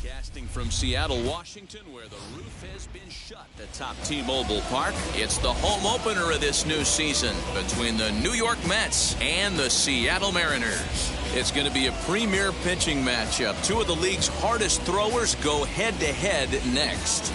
Broadcasting from Seattle, Washington, where the roof has been shut atop T-Mobile Park. It's the home opener of this new season between the New York Mets and the Seattle Mariners. It's going to be a premier pitching matchup. Two of the league's hardest throwers go head-to-head next.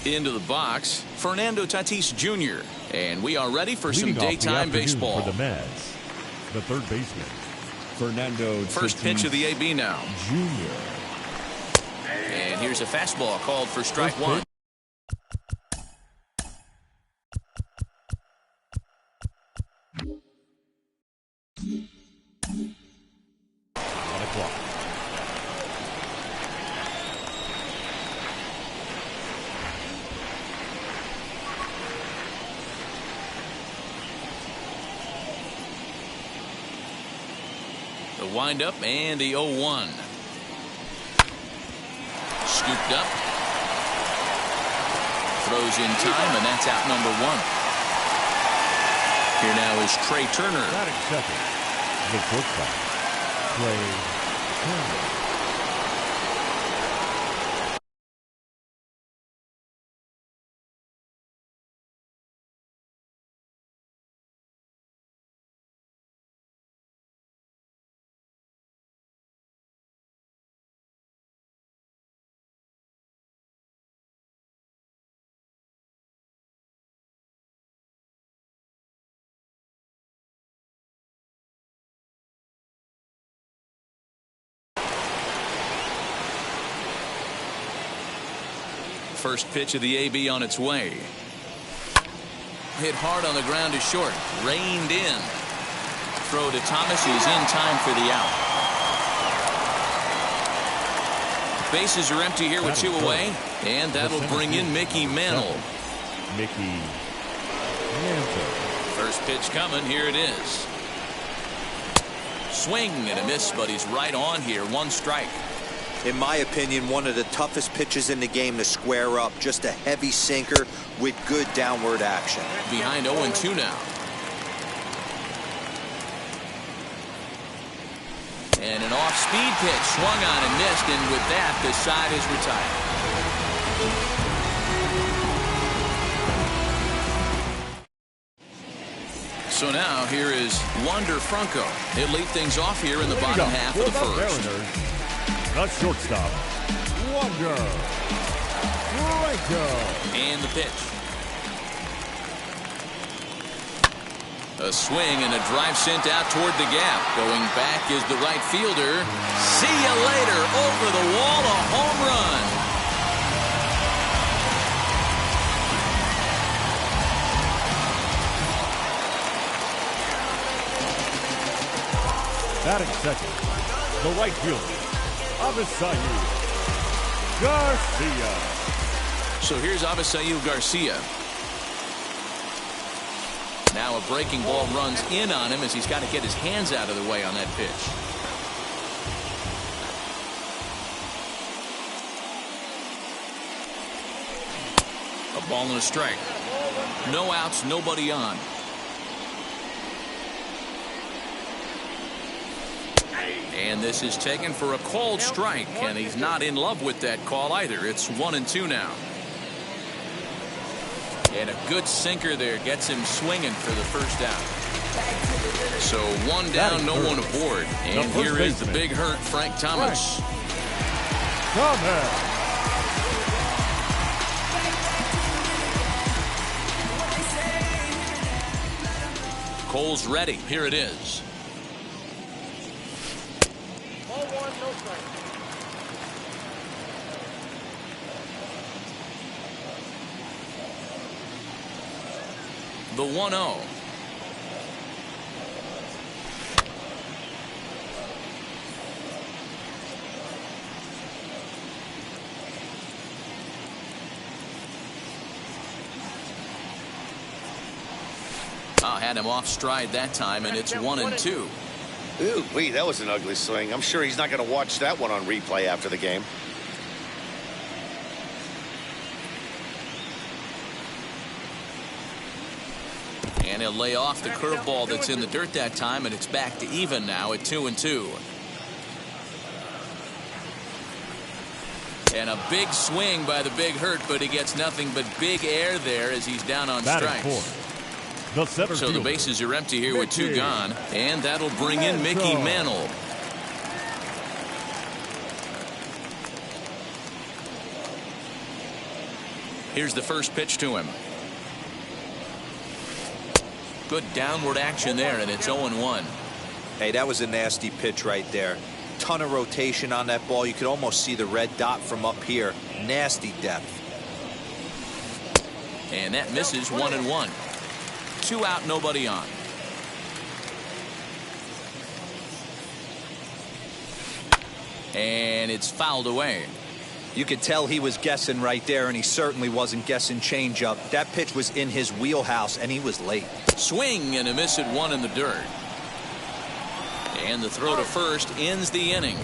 Into the box, Fernando Tatis Jr. And we are ready for some daytime baseball. For the Mets, the third baseman, Fernando Tatis First pitch of the AB now. Jr. And here's a fastball called for strike one. On the clock. The windup and the 0-1. Scooped up. Throws in time, and that's out number one. Here now is Trey Turner. Batting second, the shortstop, Trey Turner. First pitch of the AB on its way. Hit hard on the ground to short. Reined in. Throw to Thomas is in time for the out. Bases are empty here with two away. And that'll bring in Mickey Mantle. Mickey Mantle. First pitch coming. Here it is. Swing and a miss, but he's right on here. One strike. In my opinion, one of the toughest pitches in the game to square up. Just a heavy sinker with good downward action. Behind 0-2 now. And an off-speed pitch swung on and missed, and with that, the side is retired. So now here is Wander Franco. He'll lead things off here in the bottom half of the first. The shortstop, Wander Franco. And the pitch. A swing and a drive sent out toward the gap. Going back is the right fielder. See ya later. Over the wall, a home run. Batting second, the right fielder, Avisail Garcia. So here's Avisail Garcia. Now a breaking ball runs in on him as he's got to get his hands out of the way on that pitch. A ball and a strike. No outs, nobody on. And this is taken for a called strike, and he's not in love with that call either. It's 1-2 now. And a good sinker there gets him swinging for the first out. So one down, no one aboard. And here is the big hurt, Frank Thomas. Cole's ready. Here it is. The 1-0. Had him off stride that time, and it's 1-2. Ooh, wait, that was an ugly swing. I'm sure he's not going to watch that one on replay after the game. And he'll lay off the curveball that's in the dirt that time, and it's back to even now at 2-2. And a big swing by the Big Hurt, but he gets nothing but big air there as he's down on strikes. So the bases are empty here with 2 gone, and that'll bring in Mickey Mantle. Here's the first pitch to him. Good downward action there, and it's 0-1. Hey, that was a nasty pitch right there. Ton of rotation on that ball. You could almost see the red dot from up here. Nasty depth. And that misses 1-1. 2 out, nobody on. And it's fouled away. You could tell he was guessing right there, and he certainly wasn't guessing changeup. That pitch was in his wheelhouse, and he was late. Swing and a miss at 1 in the dirt. And the throw to first ends the inning.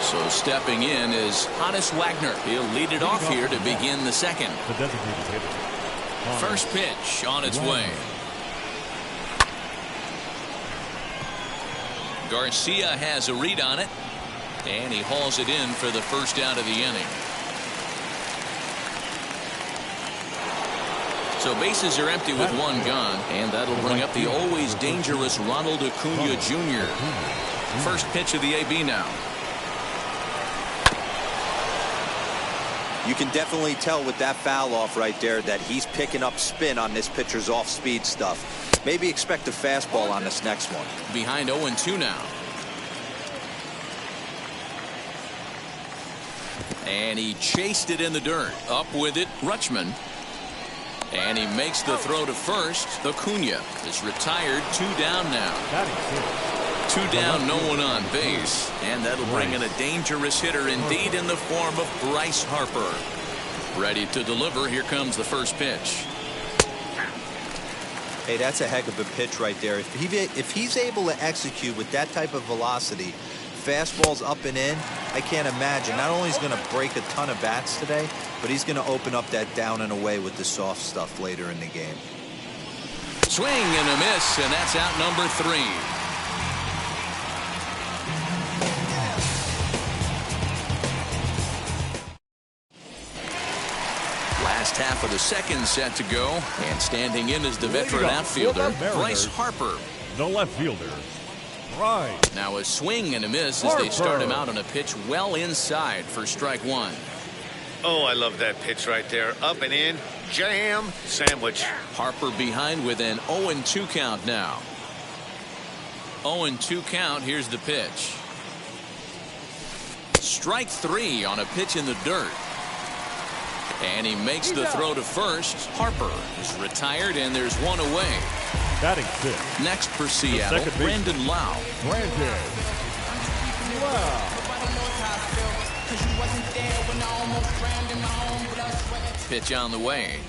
So stepping in is Hannes Wagner. He'll lead it off here to begin the second. The designated hitter. First pitch on its way. Garcia has a read on it, and he hauls it in for the first out of the inning. So bases are empty with 1 gone, and that'll bring up the always dangerous Ronald Acuna Jr. First pitch of the AB now. You can definitely tell with that foul off right there that he's picking up spin on this pitcher's off-speed stuff. Maybe expect a fastball on this next one. Behind 0-2 now. And he chased it in the dirt. Up with it, Rutschman. And he makes the throw to first. Acuna is retired. 2 down now. 2 down, no one on base. And that'll bring in a dangerous hitter indeed in the form of Bryce Harper. Ready to deliver. Here comes the first pitch. Hey, that's a heck of a pitch right there. If he's able to execute with that type of velocity, fastballs up and in, I can't imagine. Not only is he going to break a ton of bats today, but he's going to open up that down and away with the soft stuff later in the game. Swing and a miss, and that's out number 3. Last half of the second set to go, and standing in is the veteran outfielder, Bryce Harper. The left fielder, Bryce. Now a swing and a miss as they start him out on a pitch well inside for strike 1. Oh, I love that pitch right there. Up and in, jam, sandwich. Harper behind with an 0-2 count now. 0-2 count, here's the pitch. Strike 3 on a pitch in the dirt. And he makes the throw to first. Harper is retired, and there's 1 away. Batting 5th. Next for Seattle, Brandon Lau. Pitch on the way.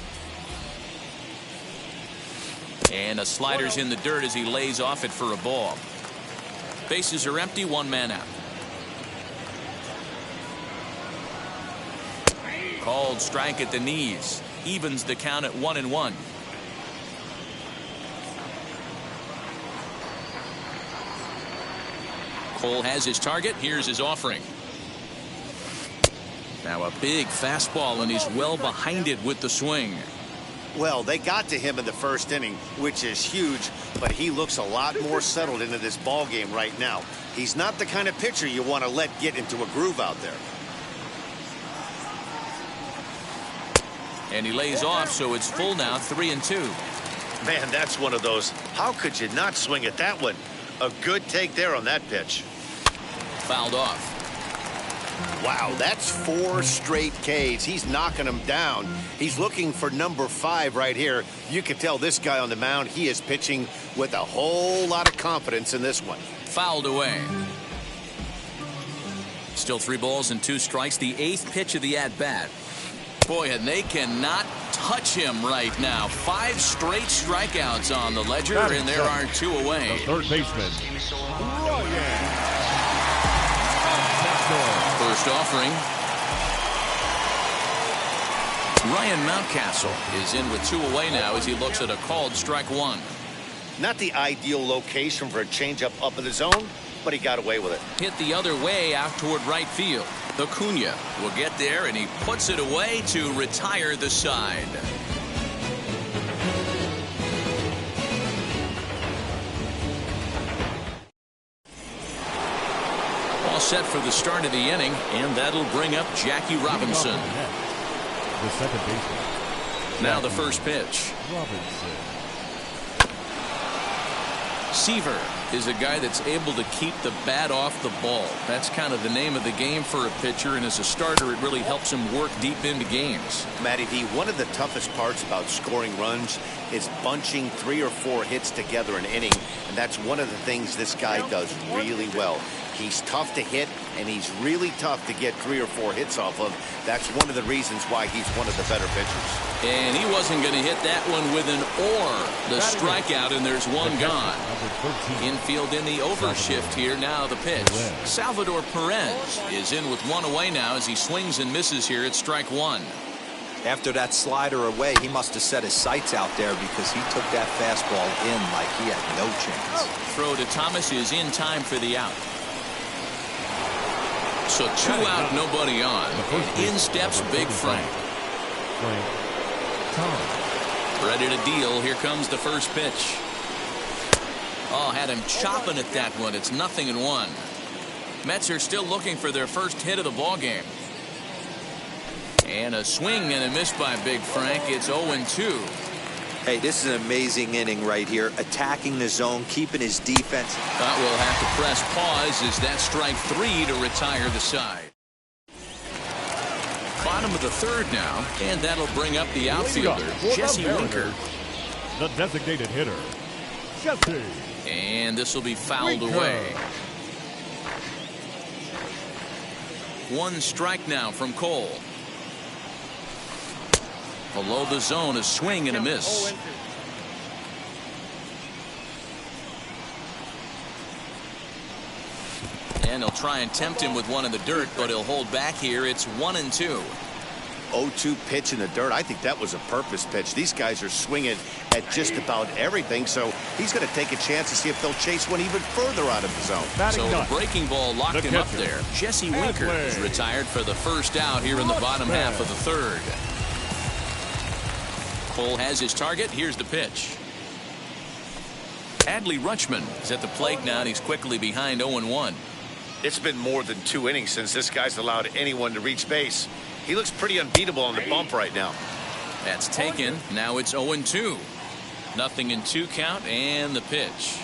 And a slider's in the dirt as he lays off it for a ball. Bases are empty, 1 man out. Called strike at the knees. Evens the count at 1-1. Cole has his target. Here's his offering. Now a big fastball, and he's well behind it with the swing. Well, they got to him in the first inning, which is huge, but he looks a lot more settled into this ball game right now. He's not the kind of pitcher you want to let get into a groove out there. And he lays off, so it's full now, 3-2. Man, that's one of those. How could you not swing at that one? A good take there on that pitch. Fouled off. Wow, that's 4 straight Ks. He's knocking them down. He's looking for number 5 right here. You can tell this guy on the mound, he is pitching with a whole lot of confidence in this one. Fouled away. Still 3 balls and 2 strikes. The 8th pitch of the at-bat. Boy, and they cannot touch him right now. 5 straight strikeouts on the ledger, and there are 2 away. The third baseman, Ryan. First offering. Ryan Mountcastle is in with 2 away now as he looks at a called strike 1. Not the ideal location for a changeup up in the zone, but he got away with it. Hit the other way out toward right field. Acuna will get there, and he puts it away to retire the side. All set for the start of the inning, and that'll bring up Jackie Robinson. The second baseman. Now the first pitch. Robinson. Seaver is a guy that's able to keep the bat off the ball. That's kind of the name of the game for a pitcher, and as a starter, it really helps him work deep into games. Matty D, one of the toughest parts about scoring runs is bunching 3 or 4 hits together an inning, and that's one of the things this guy does really well. He's tough to hit, and he's really tough to get 3 or 4 hits off of. That's one of the reasons why he's one of the better pitchers. And he wasn't going to hit that one with an or. The strikeout, and there's 1 gone. Infield in the overshift here. Now the pitch. Salvador Perez is in with 1 away now as he swings and misses here at strike 1. After that slider away, he must have set his sights out there because he took that fastball in like he had no chance. Throw to Thomas is in time for the out. So 2 out, nobody on. In steps Big Frank. Ready to deal. Here comes the first pitch. Oh, had him chopping at that one. It's 0-1. Mets are still looking for their first hit of the ball game. And a swing and a miss by Big Frank. It's 0-2. Hey, this is an amazing inning right here. Attacking the zone, keeping his defense. But we'll have to press pause as that strike 3 to retire the side. Bottom of the 3rd now, and that'll bring up the outfielder, Jesse Winker. The designated hitter, Jesse. And this will be fouled away. 1 strike now from Cole. Below the zone, a swing and a miss. And he'll try and tempt him with one in the dirt, but he'll hold back here. It's 1-2. 0-2 pitch in the dirt. I think that was a purpose pitch. These guys are swinging at just about everything, so he's going to take a chance to see if they'll chase one even further out of the zone. So the breaking ball locked him up there. Jesse Winker is retired for the first out here in the bottom half of the 3rd. Cole has his target. Here's the pitch. Adley Rutschman is at the plate now, and he's quickly behind 0-1. It's been more than 2 innings since this guy's allowed anyone to reach base. He looks pretty unbeatable on the bump right now. That's taken. Now it's 0-2. 0-2 count, and the pitch.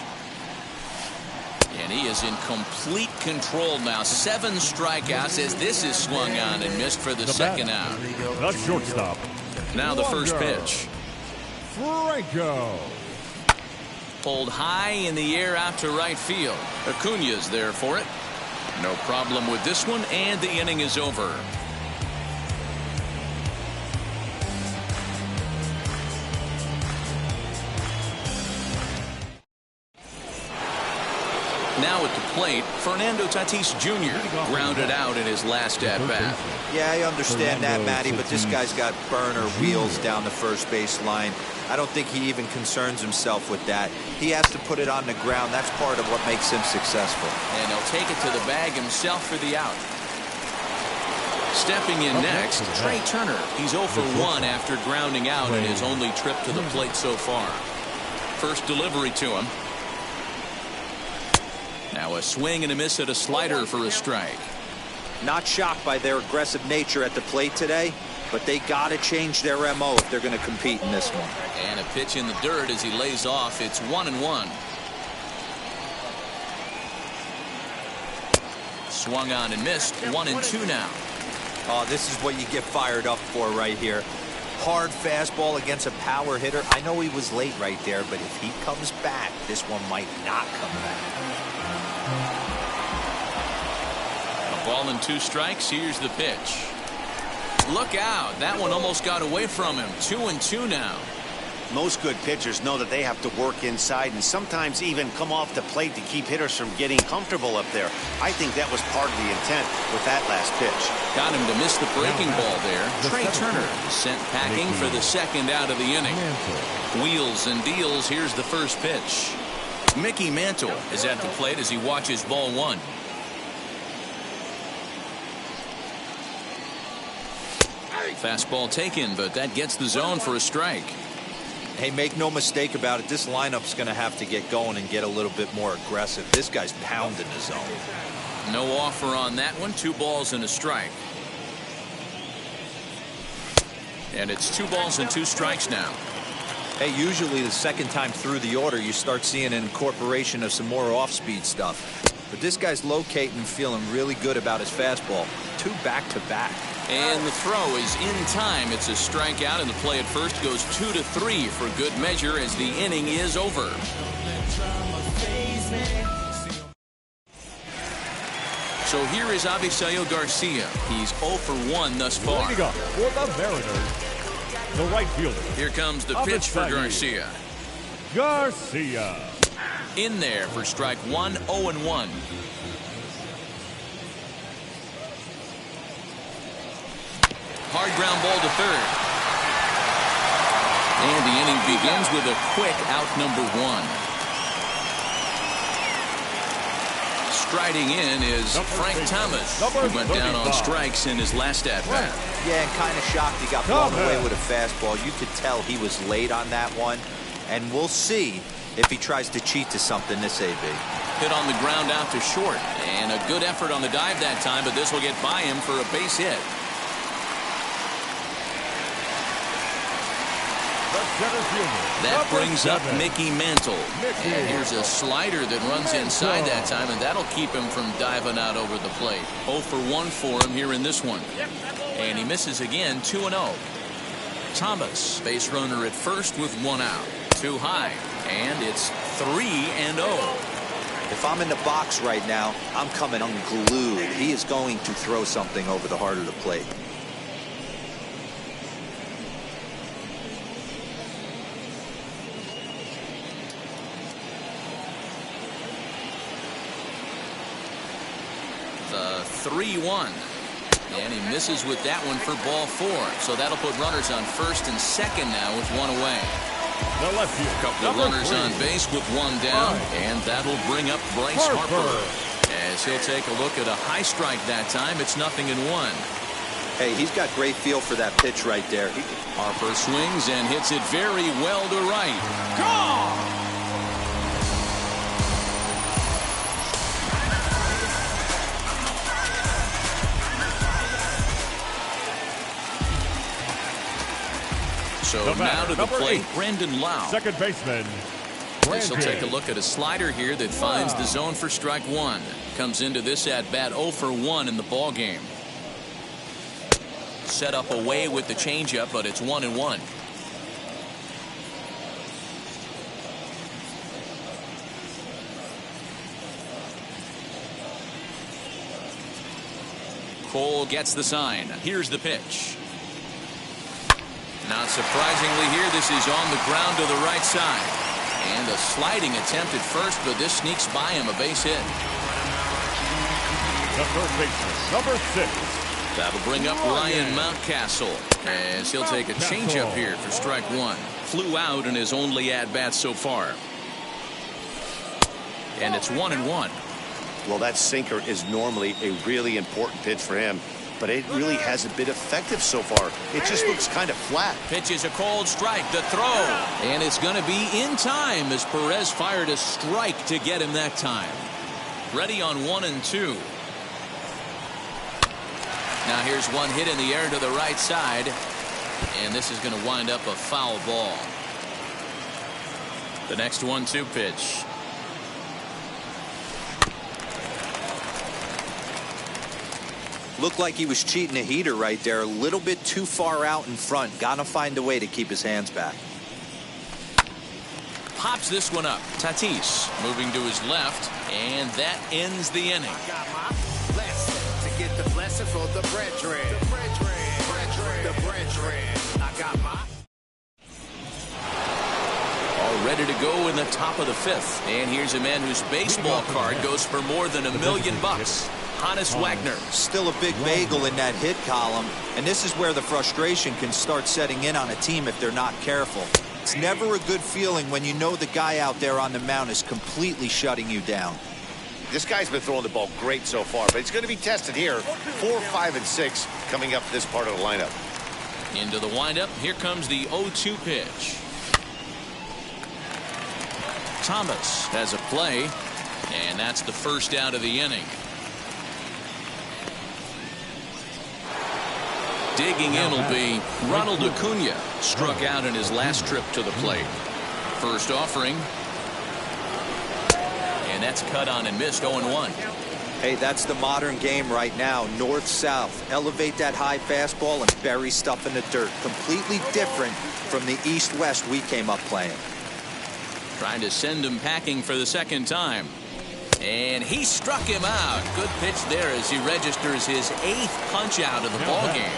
And he is in complete control now. 7 strikeouts as this is swung on and missed for the second out. The shortstop. Now the first pitch. Franco. Pulled high in the air out to right field. Acuna's there for it. No problem with this one, and the inning is over. Now at the plate, Fernando Tatis Jr. grounded out in his last at-bat. Yeah, I understand that, Matty, but this guy's got burner wheels down the first base line. I don't think he even concerns himself with that. He has to put it on the ground. That's part of what makes him successful. And he'll take it to the bag himself for the out. Stepping in next, Trey Turner. He's 0 for 1 after grounding out in his only trip to the plate so far. First delivery to him. Now a swing and a miss at a slider for a strike. Not shocked by their aggressive nature at the plate today, but they got to change their MO if they're going to compete in this one. And a pitch in the dirt as he lays off. It's 1-1. Swung on and missed. 1-2 now. Oh, this is what you get fired up for right here. Hard fastball against a power hitter. I know he was late right there, but if he comes back, this one might not come back. Ball and 2 strikes. Here's the pitch. Look out. That one almost got away from him. 2-2 now. Most good pitchers know that they have to work inside and sometimes even come off the plate to keep hitters from getting comfortable up there. I think that was part of the intent with that last pitch. Got him to miss the breaking ball there. Trey Turner sent packing for the second out of the inning. Wheels and deals. Here's the first pitch. Mickey Mantle is at the plate as he watches ball 1. Fastball taken, but that gets the zone for a strike. Hey, make no mistake about it. This lineup's going to have to get going and get a little bit more aggressive. This guy's pounding the zone. No offer on that one. 2 balls and a strike. And it's 2 balls and 2 strikes now. Hey, usually the second time through the order, you start seeing an incorporation of some more off-speed stuff. But this guy's locating and feeling really good about his fastball. 2 back-to-back. And the throw is in time. It's a strikeout, and the play at first goes 2-3 for good measure as the inning is over. So here is Avisail Garcia. He's 0 for 1 thus far. Leading up for the Mariners, the right fielder. Here comes the pitch for Garcia. Garcia. In there for strike 1, 0-1. Hard ground ball to third. And the inning begins with a quick out number 1. Striding in is Frank Thomas, who went down on strikes in his last at-bat. Yeah, and kind of shocked he got blown away with a fastball. You could tell he was late on that one. And we'll see if he tries to cheat to something this AB. Hit on the ground out to short. And a good effort on the dive that time, but this will get by him for a base hit. That brings up Mickey Mantle. And here's a slider that runs inside that time, and that'll keep him from diving out over the plate. 0 for 1 for him here in this one. And he misses again, 2-0. Thomas, base runner at first with 1 out. Too high, and it's 3-0. If I'm in the box right now, I'm coming unglued. He is going to throw something over the heart of the plate. The 3-1. And he misses with that one for ball 4. So that'll put runners on first and second now with 1 away. The left field. A couple of runners on base with 1 down. And that'll bring up Bryce Harper. As he'll take a look at a high strike that time. It's 0-1. Hey, he's got great feel for that pitch right there. Harper swings and hits it very well to right. Gone! So now to the plate, Brandon Lau. Second baseman. This will take a look at a slider here that finds the zone for strike 1. Comes into this at bat 0 for 1 in the ball game. Set up away with the changeup, but it's 1-1. Cole gets the sign. Here's the pitch. Not surprisingly here, this is on the ground to the right side. And a sliding attempt at first, but this sneaks by him, a base hit. The third baseman, number 6. That'll bring up Ryan Mountcastle, as he'll take a changeup here for strike 1. Flew out in his only at-bat so far. And it's 1-1. Well, that sinker is normally a really important pitch for him, but it really hasn't been effective so far. It just looks kind of flat. Pitch is a cold strike. The throw. And it's going to be in time as Perez fired a strike to get him that time. Ready on 1-2. Now here's one hit in the air to the right side. And this is going to wind up a foul ball. The next 1-2 pitch. Looked like he was cheating a heater right there. A little bit too far out in front. Gotta find a way to keep his hands back. Pops this one up. Tatis moving to his left, and that ends the inning. Listen for the brethren. The brethren. I got my... All ready to go in the top of the fifth. And here's a man whose baseball card goes for more than $1 million. Hannes Wagner. Still a big bagel in that hit column, and this is where the frustration can start setting in on a team if they're not careful. It's never a good feeling when you know the guy out there on the mound is completely shutting you down. This guy's been throwing the ball great so far, but it's going to be tested here. 4, 5, and 6 coming up this part of the lineup. Into the windup. Here comes the 0-2 pitch. Thomas has a play, and that's the first out of the inning. Digging in will be Ronald Acuna. Struck out in his last trip to the plate. First offering. And that's cut on and missed. 0-1. Hey, that's the modern game right now. North-south. Elevate that high fastball and bury stuff in the dirt. Completely different from the east-west we came up playing. Trying to send him packing for the second time. And he struck him out. Good pitch there as he registers his 8th punch out of the ball game.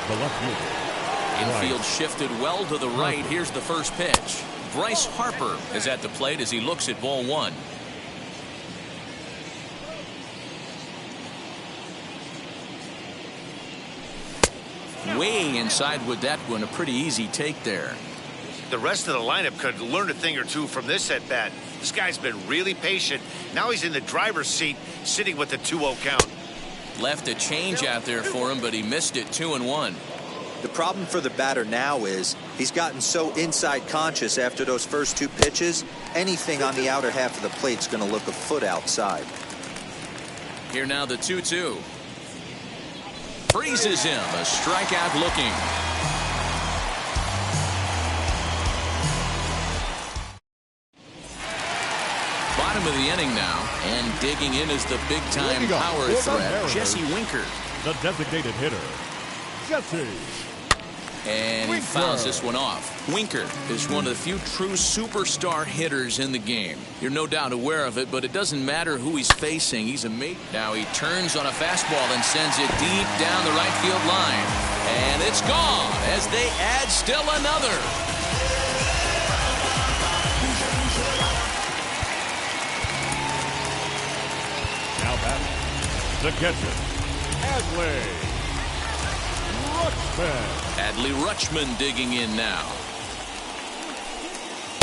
The left fielder. Infield shifted well to the right. Here's the first pitch. Bryce Harper is at the plate as he looks at ball 1. Way inside with that one. A pretty easy take there. The rest of the lineup could learn a thing or two from this at bat. This guy's been really patient. Now he's in the driver's seat, sitting with the 2-0 count. Left a change out there for him, but he missed it. 2-1. The problem for the batter now is he's gotten so inside conscious after those first 2 pitches. Anything on the outer half of the plate's going to look a foot outside. Here now the 2-2. Freezes him. A strikeout looking. Bottom of the inning now, and digging in is the big-time power threat, Jesse Winker. The designated hitter, Jesse. And he fouls this one off. Winker is one of the few true superstar hitters in the game. You're no doubt aware of it, but it doesn't matter who he's facing. He's a mate. Now he turns on a fastball and sends it deep down the right field line. And it's gone as they add still another. Now batting, the catcher, Adley Rutschman digging in now.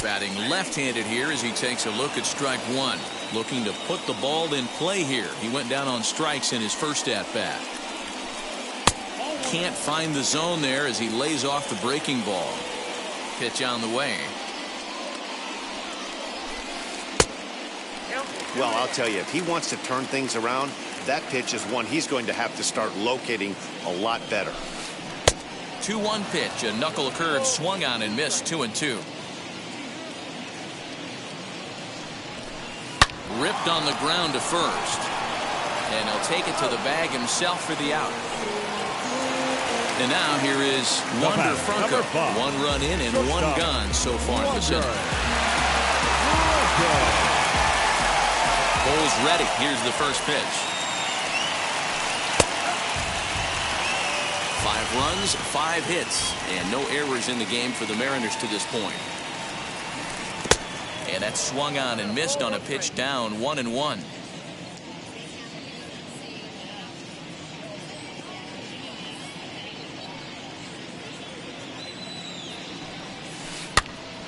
Batting left-handed here as he takes a look at strike 1. Looking to put the ball in play here. He went down on strikes in his first at-bat. Can't find the zone there as he lays off the breaking ball. Pitch on the way. Well, I'll tell you, if he wants to turn things around, that pitch is one he's going to have to start locating a lot better. 2-1 pitch. A knuckle curve swung on and missed. 2-2. Ripped on the ground to first. And he'll take it to the bag himself for the out. And now here is Wander Franco. 1 run in and 1 gone so far in this inning. Bull's ready. Here's the first pitch. 5 runs, 5 hits, and no errors in the game for the Mariners to this point. And that swung on and missed on a pitch down. 1-1.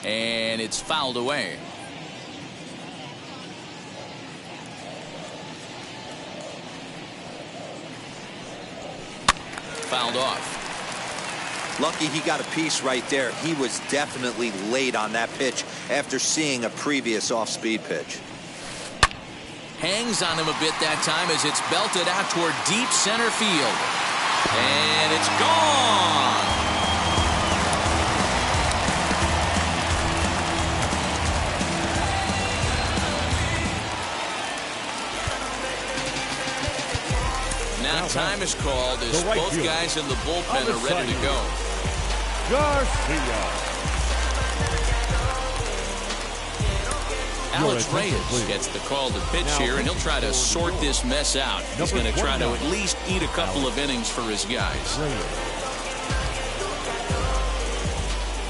And it's fouled away. Fouled off. Lucky he got a piece right there. He was definitely late on that pitch after seeing a previous off-speed pitch. Hangs on him a bit that time as it's belted out toward deep center field. And it's gone. Now time is called as both guys in the bullpen are ready to go. Alex Reyes gets the call to pitch here, and he'll try to sort this mess out. He's going to try to at least eat a couple of innings for his guys.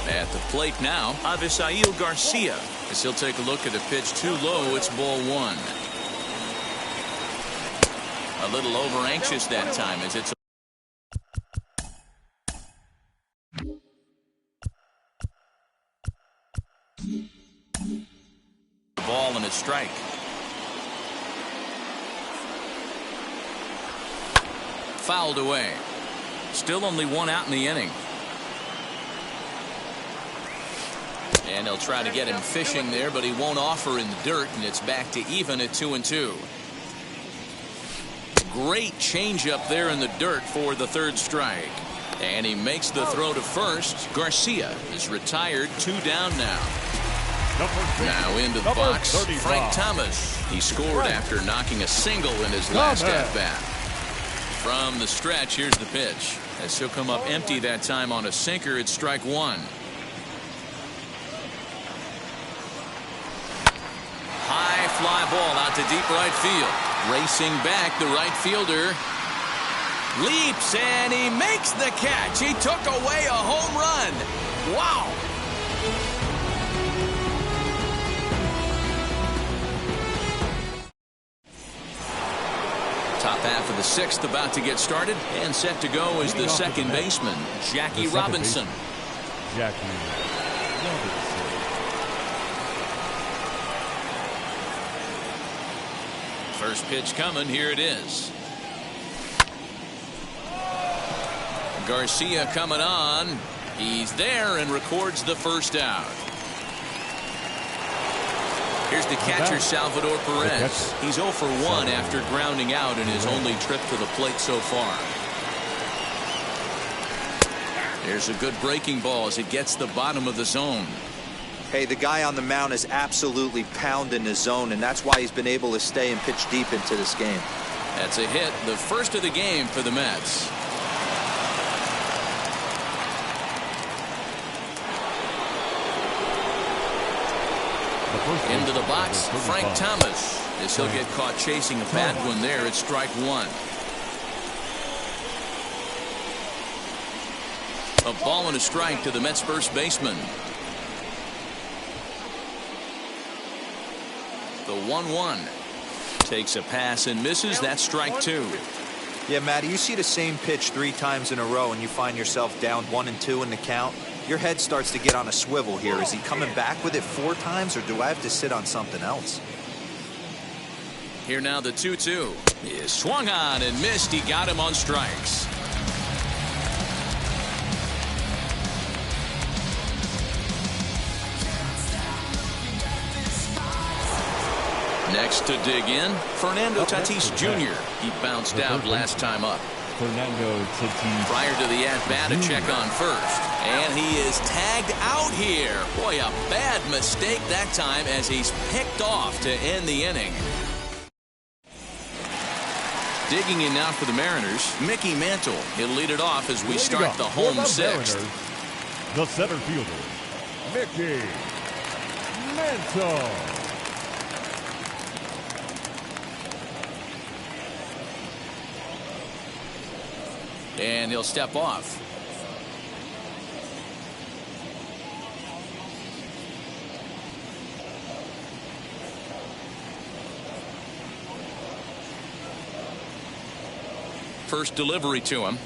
At the plate now, Avisail Garcia, as he'll take a look at a pitch too low. It's ball one. A little over anxious that time as it's ball and a strike. Fouled away. Still only one out in the inning. And they'll try to get him fishing there, but he won't offer in the dirt, and it's back to even at 2-2. Great changeup there in the dirt for the third strike. And he makes the throw to first. Garcia is retired, 2 down now. Now into the box, Frank Thomas. He scored after knocking a single in his last at-bat. From the stretch, here's the pitch. As he'll come up empty that time on a sinker, it's strike one. High fly ball out to deep right field. Racing back, the right fielder leaps, and he makes the catch. He took away a home run. Wow. Top half of the sixth about to get started, and set to go is the second baseman, Jackie Robinson. Jackie Robinson. First pitch coming. Here it is. Garcia coming on. He's there and records the first out. Here's the catcher, Salvador Perez. He's 0 for 1 after grounding out in his only trip to the plate so far. There's a good breaking ball as it gets the bottom of the zone. Hey, the guy on the mound is absolutely pounding the zone, and that's why he's been able to stay and pitch deep into this game. That's a hit, the first of the game for the Mets. Into the box, Frank Thomas. As he'll get caught chasing a bad one there, it's strike one. A ball and a strike to the Mets first baseman. The 1-1 takes a pass and misses. That's strike two. Yeah, Matty, you see the same pitch 3 times in a row and you find yourself down 1-2 in the count. Your head starts to get on a swivel here. Is he coming back with it 4 times, or do I have to sit on something else? Here now the 2-2 is swung on and missed. He got him on strikes. Next to dig in, Fernando Tatis Jr. He bounced out last time up. Fernando Tatis. Prior to the at-bat, a check on first. And he is tagged out here. Boy, a bad mistake that time as he's picked off to end the inning. Digging in now for the Mariners, Mickey Mantle. He'll lead it off as we start the home sixth. The center fielder, Mickey Mantle. And he'll step off. First delivery to him.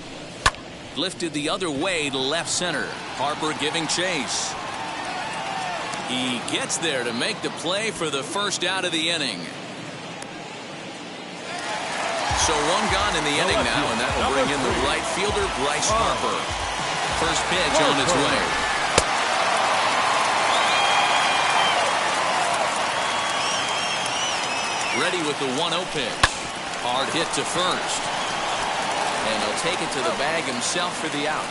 Lifted the other way to left center. Harper giving chase. He gets there to make the play for the first out of the inning. So 1 gone in the inning now, and that will bring in the right fielder, Bryce Harper. First pitch on its way. Ready with the 1-0 pitch. Hard hit to first. And he'll take it to the bag himself for the out.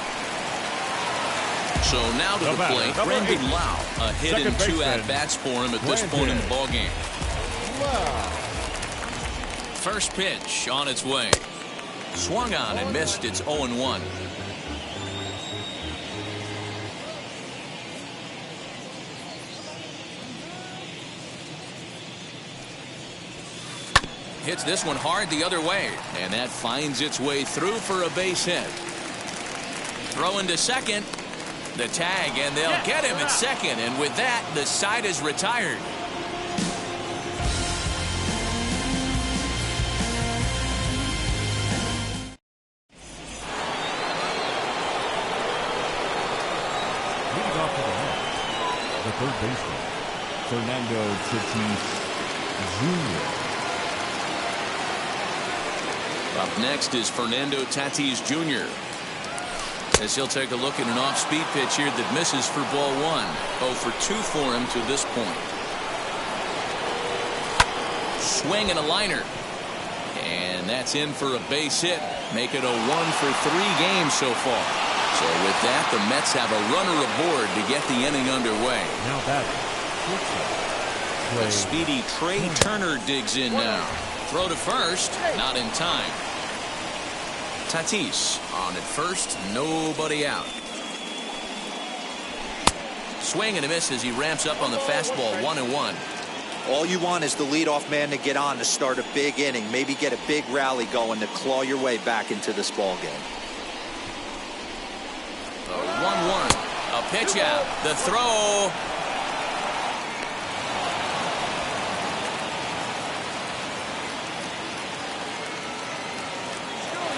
So now to the plate, Brendan Lau. A hit in 2 at-bats for him at this point in the ballgame. First pitch on its way. Swung on and missed. It's 0-1. hits this one hard the other way. And that finds its way through for a base hit. Throwing to second. The tag, and they'll get him at second. And with that, the side is retired. Leading off to the left, the third baseman, Fernando Tatis Jr. Up next is Fernando Tatis Jr. as he'll take a look at an off-speed pitch here that misses for ball one. 0 for 2 for him to this point. Swing and a liner. And that's in for a base hit. Make it a 1 for 3 game so far. So with that, the Mets have a runner aboard to get the inning underway. Now that The speedy Trey Turner digs in now. Throw to first, not in time. Tatis on at first, nobody out. Swing and a miss as he ramps up on the fastball. 1-1. All you want is the leadoff man to get on to start a big inning, maybe get a big rally going to claw your way back into this ball game. The 1-1. A pitch out. The throw.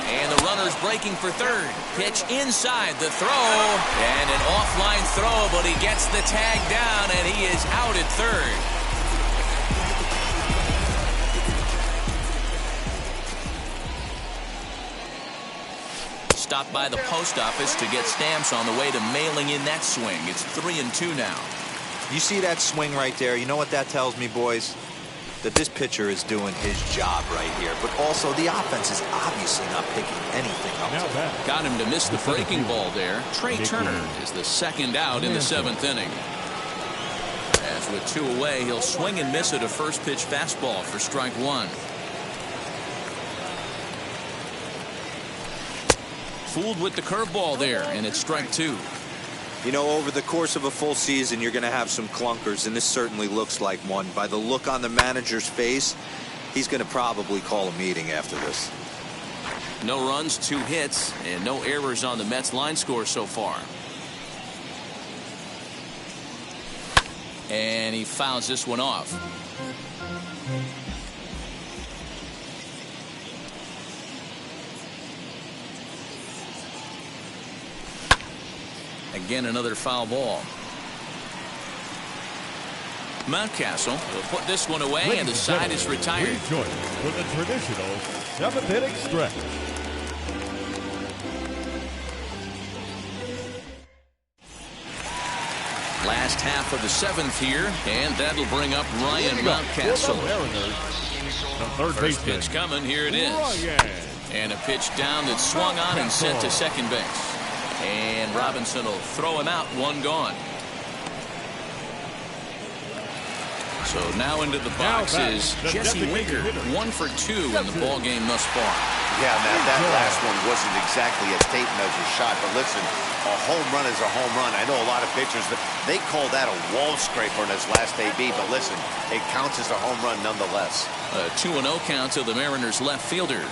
And the runner's breaking for third. Pitch inside the throw. And an offline throw, but he gets the tag down, and he is out at third. Stopped by the post office to get stamps on the way to mailing in that swing. It's 3-2 now. You see that swing right there? You know what that tells me, boys? That this pitcher is doing his job right here. But also, the offense is obviously not picking anything up. Got him to miss the breaking ball there. Trey Turner is the second out in the 7th inning. As with 2 away, he'll swing and miss at a first pitch fastball for strike 1. Fooled with the curveball there, and it's strike 2. You know, over the course of a full season, you're going to have some clunkers, and this certainly looks like one. By the look on the manager's face, he's going to probably call a meeting after this. No runs, 2 hits, and no errors on the Mets line score so far. And he fouls this one off. Again, another foul ball. Mountcastle will put this one away, and the side is retired. Rejoice with a traditional 7th inning stretch. Last half of the 7th here, and that'll bring up Ryan Mountcastle. The third First baseman. pitch coming, here it is. Ryan. And a pitch down that's swung on and sent to second base. And Robinson will throw him out, 1 gone. So now into the box is Jesse Winker, 1 for 2 in the ball game thus far. Yeah, Matt, that last one wasn't exactly a tape measure shot, but listen, a home run is a home run. I know a lot of pitchers, they call that a wall scraper in his last AB, but listen, it counts as a home run nonetheless. A 2-0 count to the Mariners left fielder.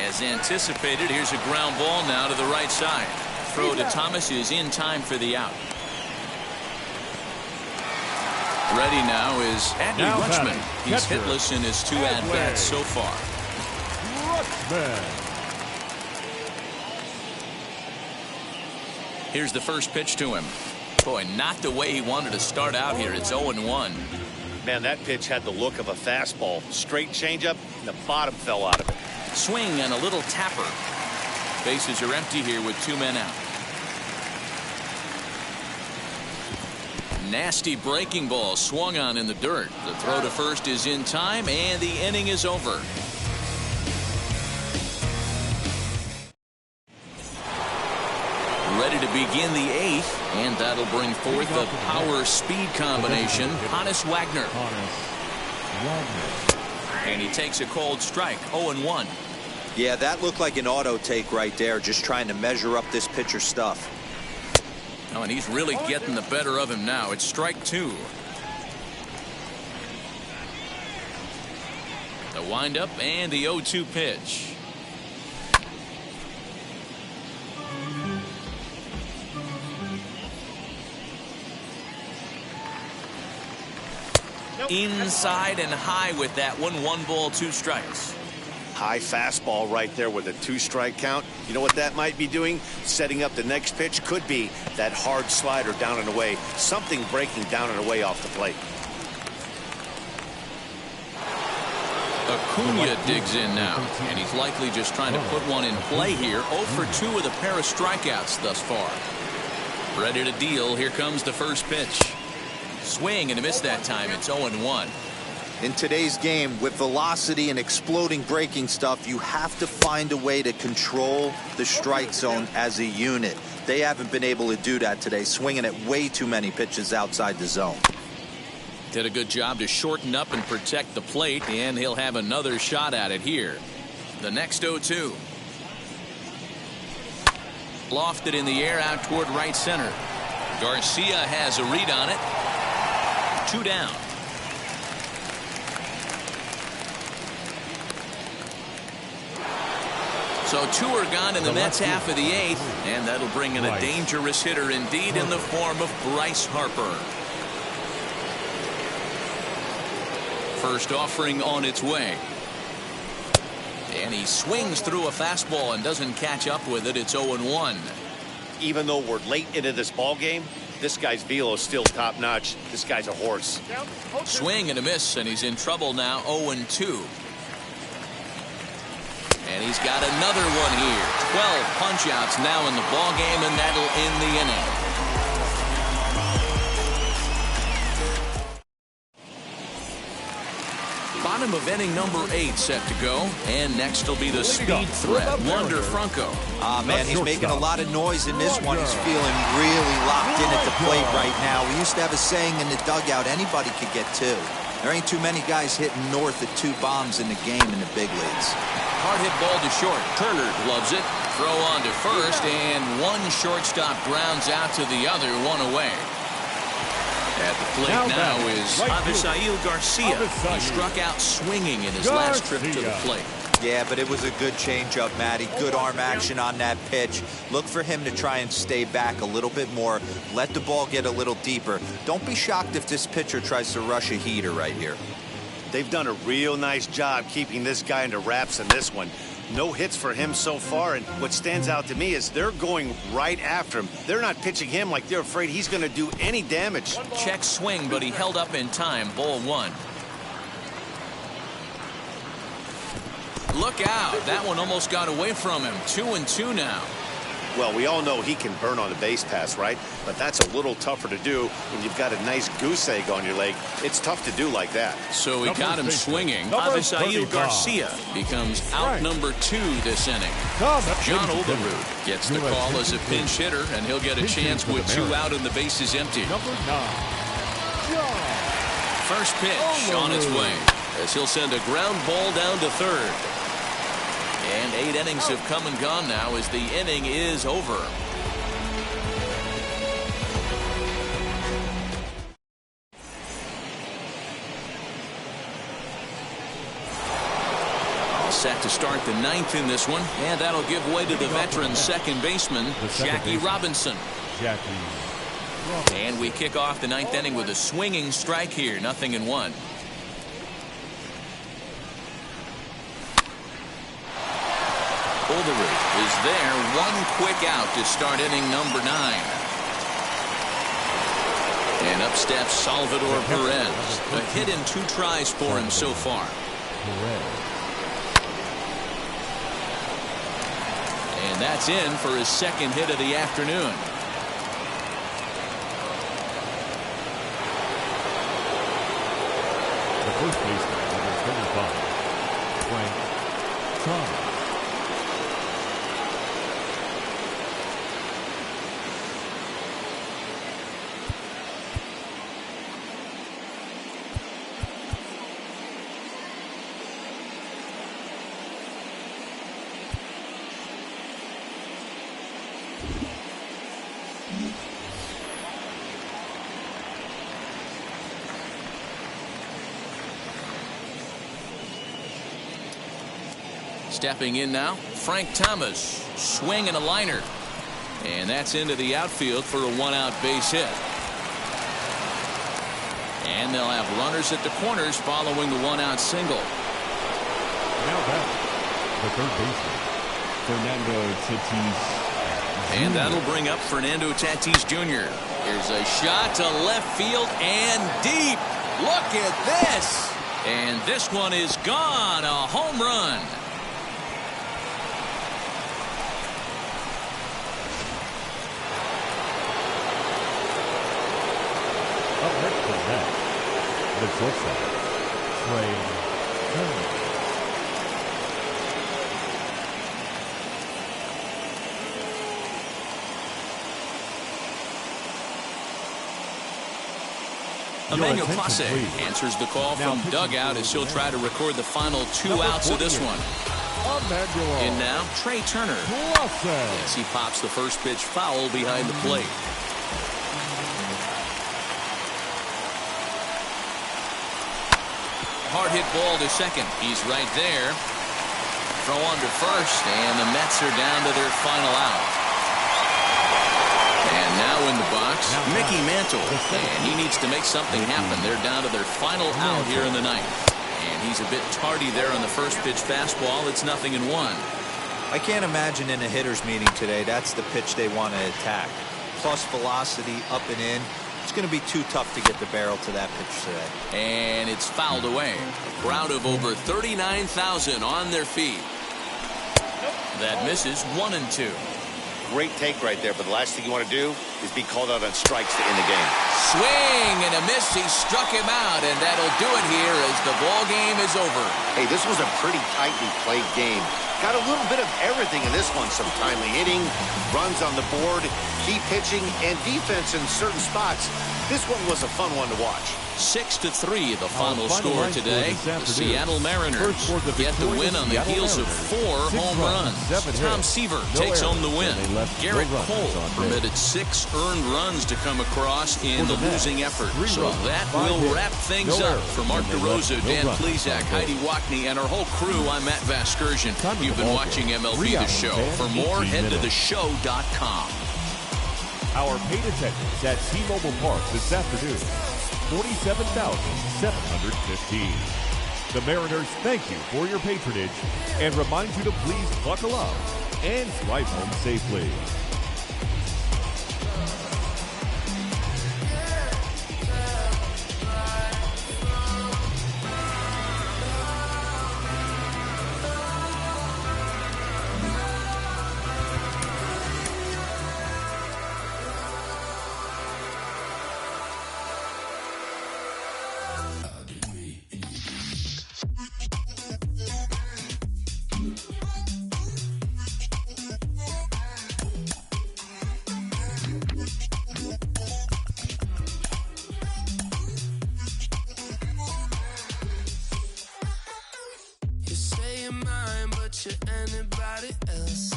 As anticipated, here's a ground ball now to the right side. Throw to Thomas is in time for the out. Ready now is Adley Rutschman. He's hitless in his 2 at-bats so far. Here's the first pitch to him. Boy, not the way he wanted to start out here. It's 0-1. Man, that pitch had the look of a fastball. Straight changeup, and the bottom fell out of it. Swing and a little tapper. Bases are empty here with 2 men out. Nasty breaking ball swung on in the dirt. The throw to first is in time, and the inning is over. Ready to begin the 8th, and that'll bring forth the power-speed combination, Honus Wagner. And he takes a cold strike, 0-1. Yeah, that looked like an auto take right there, just trying to measure up this pitcher's stuff. Oh, and he's really getting the better of him now. It's strike 2. windup and the 0-2 pitch. Inside and high with that one. 1 ball, 2 strikes. High fastball right there with a 2-strike count. You know what that might be doing? Setting up the next pitch. Could be that hard slider down and away. Something breaking down and away off the plate. Acuna digs in now, and he's likely just trying to put one in play here. 0 for 2 with a pair of strikeouts thus far. Ready to deal. Here comes the first pitch. Swing and a miss that time. It's 0-1. In today's game, with velocity and exploding breaking stuff, you have to find a way to control the strike zone as a unit. They haven't been able to do that today, swinging at way too many pitches outside the zone. Did a good job to shorten up and protect the plate, and he'll have another shot at it here. The next 0-2. Lofted in the air out toward right center. Garcia has a read on it. 2 down. So 2 are gone in the Mets half of the 8th, and that'll bring in a dangerous hitter indeed in the form of Bryce Harper. First offering on its way. And he swings through a fastball and doesn't catch up with it. It's 0-1. Even though we're late into this ball game, this guy's velo is still top notch. This guy's a horse. Swing and a miss, and he's in trouble now. 0-2. And he's got another one here. 12 punch outs now in the ball game, and that'll end the inning. Bottom of inning number 8 set to go, and next will be the speed threat, Wander Franco. Man, he's making a lot of noise in this one. He's feeling really locked in at the plate right now. We used to have a saying in the dugout, anybody could get 2. There ain't too many guys hitting north of 2 bombs in the game in the big leagues. Hard hit ball to short. Turner gloves it. Throw on to first, and one shortstop grounds out to the other, 1 away. At the plate now is Avisail Garcia. He struck out swinging in his last trip to the plate. Yeah, but it was a good changeup, Matty. Good arm action on that pitch. Look for him to try and stay back a little bit more. Let the ball get a little deeper. Don't be shocked if this pitcher tries to rush a heater right here. They've done a real nice job keeping this guy into wraps in this one. No hits for him so far, and what stands out to me is they're going right after him. They're not pitching him like they're afraid he's going to do any damage. Check swing, but he held up in time. Ball 1. Look out. That one almost got away from him. 2-2 now. Well, we all know he can burn on the base pass, right? But that's a little tougher to do when you've got a nice goose egg on your leg. It's tough to do like that. So we got him swinging. Avisail Garcia becomes out number 2 this inning. John Olerud gets the call as a pinch hitter, and he'll get a chance with 2 out and the bases empty. First pitch on its way as he'll send a ground ball down to third. And 8 innings have come and gone now as the inning is over. All set to start the 9th in this one, and that'll give way to the veteran second baseman, Jackie Robinson. And we kick off the 9th inning with a swinging strike here, 0-1. Olerud is there, 1 quick out to start inning number 9. And up steps Salvador Perez. A hit in 2 tries for him so far. And that's in for his second hit of the afternoon. The first baseman, number 35, Frank Thomas. Stepping in now, Frank Thomas. Swing and a liner. And that's into the outfield for a one-out base hit. And they'll have runners at the corners following the one-out single. Now back, the third baseman, Fernando Tatis. And that'll bring up Fernando Tatis Jr. Here's a shot to left field and deep. Look at this. And this one is gone. A home run. Up next for that, the shortstop, Trey Turner. Emmanuel Clase answers the call from dugout as he'll try to record the final 2 outs of this one. In now, Trey Turner. As he pops the first pitch foul behind the plate. Hard hit ball to second. He's right there. Throw under first, and the Mets are down to their final out. And now in the box, Mickey Mantle. And he needs to make something happen. They're down to their final out here in the ninth. And he's a bit tardy there on the first pitch fastball. It's 0-1. I can't imagine in a hitter's meeting today that's the pitch they want to attack. Plus velocity up and in. It's going to be too tough to get the barrel to that pitch today. And it's fouled away. A crowd of over 39,000 on their feet. That misses 1-2. Great take right there, but the last thing you want to do is be called out on strikes to end the game. Swing and a miss. He struck him out, and that'll do it here as the ball game is over. Hey, this was a pretty tightly played game. Got a little bit of everything in this one. Some timely hitting, runs on the board, key pitching, and defense in certain spots. This one was a fun one to watch. 6-3 the final score today. The Seattle Mariners get the win on the heels of 4 home runs. Tom Seaver takes home the win. Garrett Cole permitted 6 earned runs to come across in the losing effort. So that will wrap things up. For Mark DeRosa, Dan Plesac, Heidi Wackney, and our whole crew, I'm Matt Vasgersian. You've been watching MLB The Show. For more, head to theshow.com. Our paid attendance at T-Mobile Park this afternoon, 47,715. The Mariners thank you for your patronage and remind you to please buckle up and drive home safely. Anybody else's.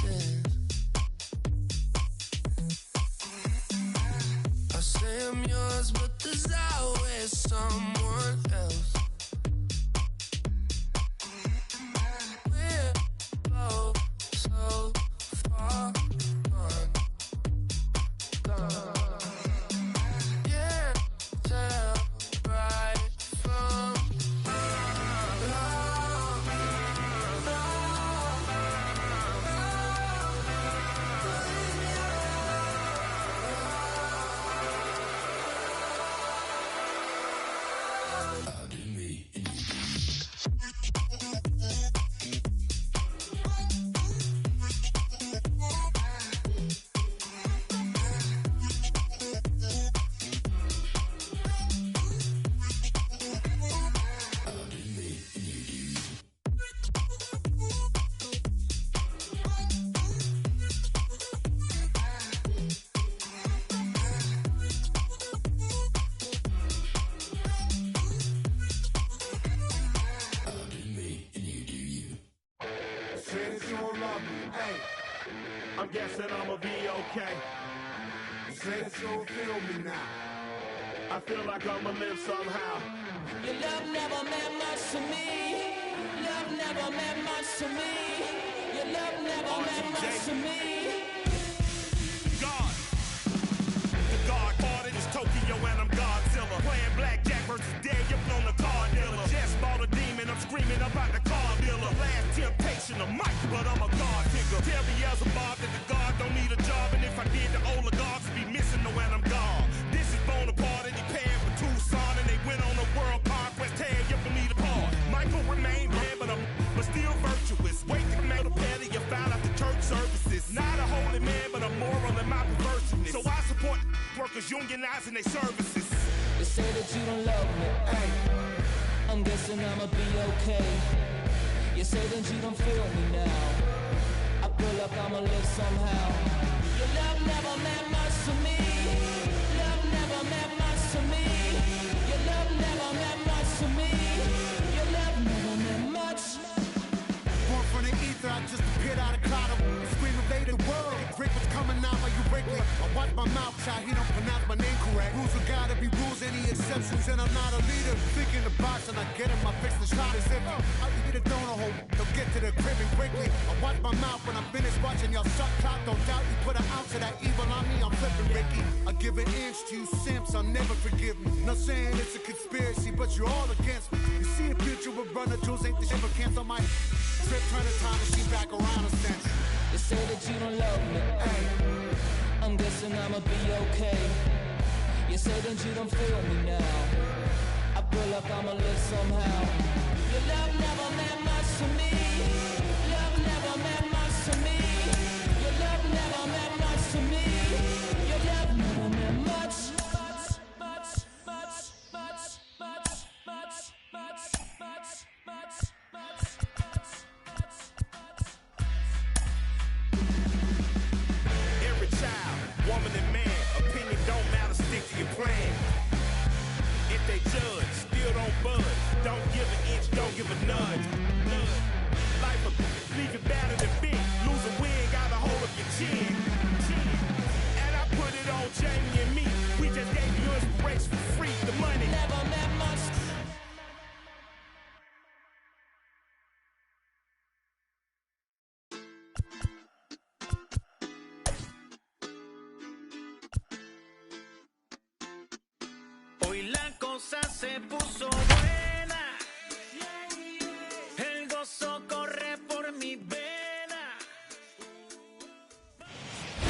I say I'm yours, but there's always someone else. We're both so far gone. Yeah, tell right from I'm guessing I'ma be okay. You say that you'll feel me now. I feel like I'ma live somehow. your love never meant much to me. Love never meant much to me. Your love never meant much to me. God. The God parted is Tokyo and I'm Godzilla. Playing blackjack versus dead, you're on the card dealer. Just bought a demon, I'm screaming about the car dealer. Last temptation of Mike, but I'm a God figure. Tell Beelzebub that the God don't need a job, and if I did, the oligarchs would be missing the when I'm gone. This is Bonaparte and he paired with Tucson, and they went on a world conquest. Tear you from me apart. Michael remained dead, but still virtuous. Wait to make a pair of you found out the church services. Not a holy man, but a moral in my perverseness. So I support workers unionizing their services. You say that you don't love me, ay. I'm guessing I'ma be okay. You say that you don't feel me now. I pull up, I'ma live somehow. Your love never meant much to me. Love never meant much to me. Your love never meant much to me. Your love never meant much. Born from the ether, I just appeared out of cloud. Screaming, they the world. Rick was coming out like you Wrigley. I watch my mouth shot, he don't pronounce my name correct. Rules will gotta be rules, any exceptions, and I'm not a leader. Thinking the box and I get him, I fix the shot as if I eat a donut hole. They'll get to the crib and quickly. I watch my mouth when I'm finished watching y'all suck clock. Don't doubt you put an ounce of that evil on me, I'm flipping Ricky. I give an inch to you simps, I'll never forgive me. Not saying it's a conspiracy, but you're all against me. You see the future with runner jewels, ain't the shit but cancel my trip, turn the time machine back around a sense. You say that you don't love me, ay. I'm guessing I'ma be okay. You say that you don't feel me now. I pull up, I'ma live somehow. Your love never meant much to me. Love never meant much to me. Your love never meant much to me. Your love never meant much. Every child, woman and man, opinion don't matter, stick to your plan. If they judge, still don't budge. Don't give an inch, don't give a nudge. Life will leave you battered and bent. Lose a win, got a hold of your chin. And I put it on Jamie and me. We just gave you inspiration for free. The money Never meant much. Hoy la cosa se puso buena. El gozo corre por mi vena.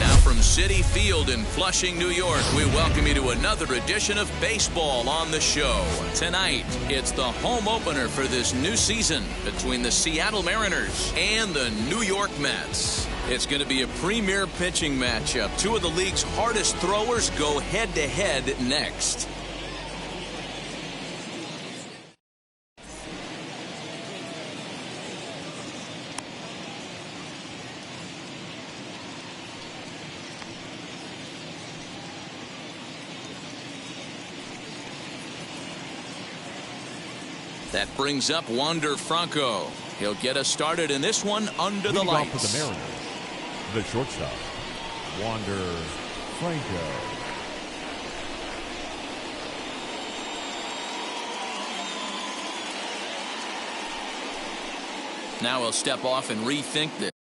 Now from Citi Field in Flushing, New York, we welcome you to another edition of Baseball on the Show. Tonight, it's the home opener for this new season between the Seattle Mariners and the New York Mets. It's going to be a premier pitching matchup. Two of the league's hardest throwers go head-to-head next. That brings up Wander Franco. He'll get us started in this one under the Leading off lights. for the Mariners, the shortstop, Wander Franco. Now he'll step off and rethink this.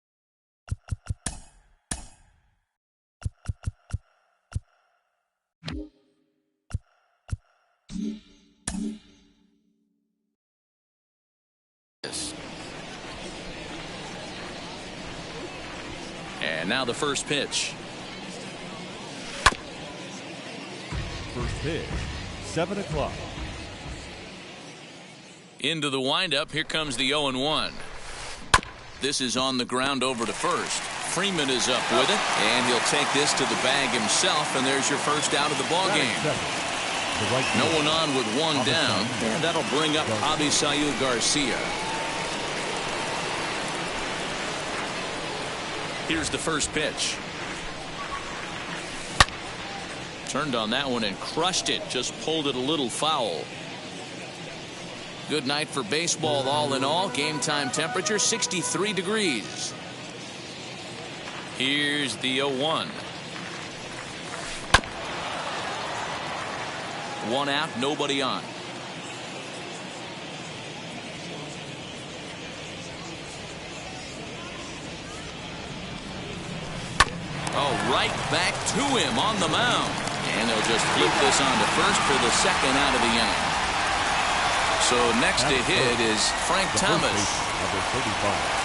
And now the first pitch. First pitch, 7 o'clock. Into the windup. Here comes the 0-1. This is on the ground over to first. Freeman is up with it, and he'll take this to the bag himself, and there's your first out of the ball game. No one on with one down, and that'll bring up Avisail Garcia. Here's the first pitch. Turned on that one and crushed it. Just pulled it a little foul. Good night for baseball all in all. Game time temperature 63 degrees. Here's the 0-1. One out, nobody on. Oh, right back to him on the mound. And they'll just flip this on to first for the second out of the inning. So next to hit is Frank Thomas. Number 35.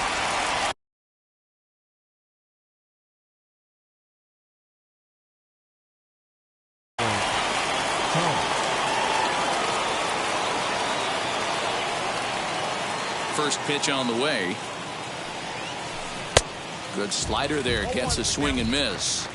First pitch on the way. Good slider there. Gets a swing and miss.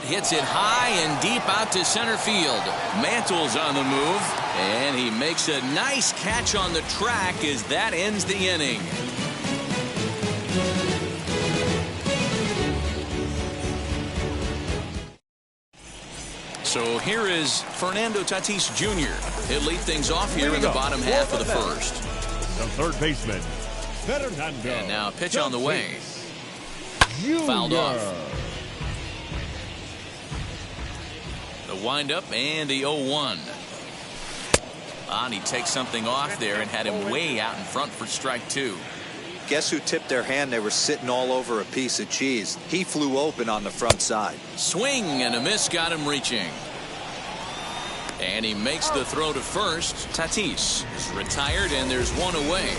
Hits it high and deep out to center field. Mantle's on the move, and he makes a nice catch on the track as that ends the inning. So here is Fernando Tatis Jr. He'll lead things off here in the bottom half of the first. The third baseman, Fernando. And now a pitch on the way. Fouled off. The windup and the 0-1. And he takes something off there and had him way out in front for strike two. Guess who tipped their hand? They were sitting all over a piece of cheese. He flew open on the front side. Swing and a miss got him reaching. And he makes the throw to first. Tatis is retired and there's one away.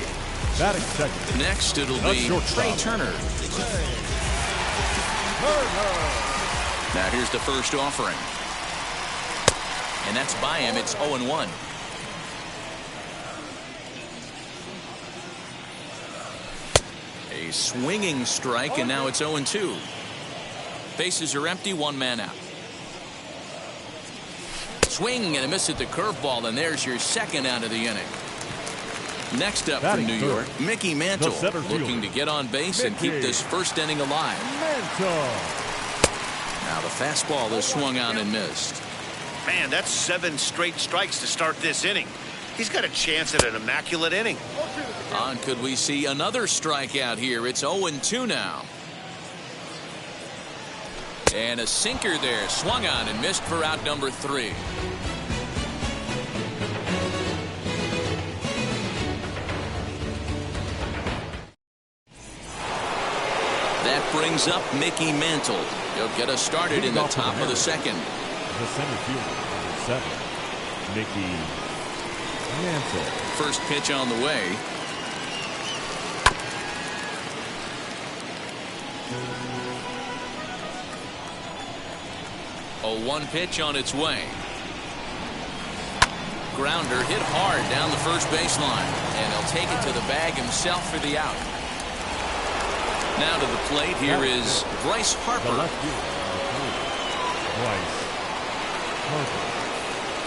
Batting second. Next it'll be Trey Turner. Now here's the first offering. And that's by him. It's 0-1. A swinging strike, and now it's 0-2. Bases are empty, one man out. Swing and a miss at the curveball, and there's your second out of the inning. Next up from New York, Mickey Mantle, looking to get on base and keep this first inning alive. Now the fastball is swung on and missed. Man, that's 7 straight strikes to start this inning. He's got a chance at an immaculate inning. And could we see another strikeout here? It's 0-2 now. And a sinker there, swung on and missed for out number 3. That brings up Mickey Mantle. He'll get us started in the top of the second. The center fielder, number 7, Mickey Mantle. First pitch on the way. A 1 pitch on its way. Grounder hit hard down the first baseline, and he'll take it to the bag himself for the out. Now to the plate, here is Bryce Harper.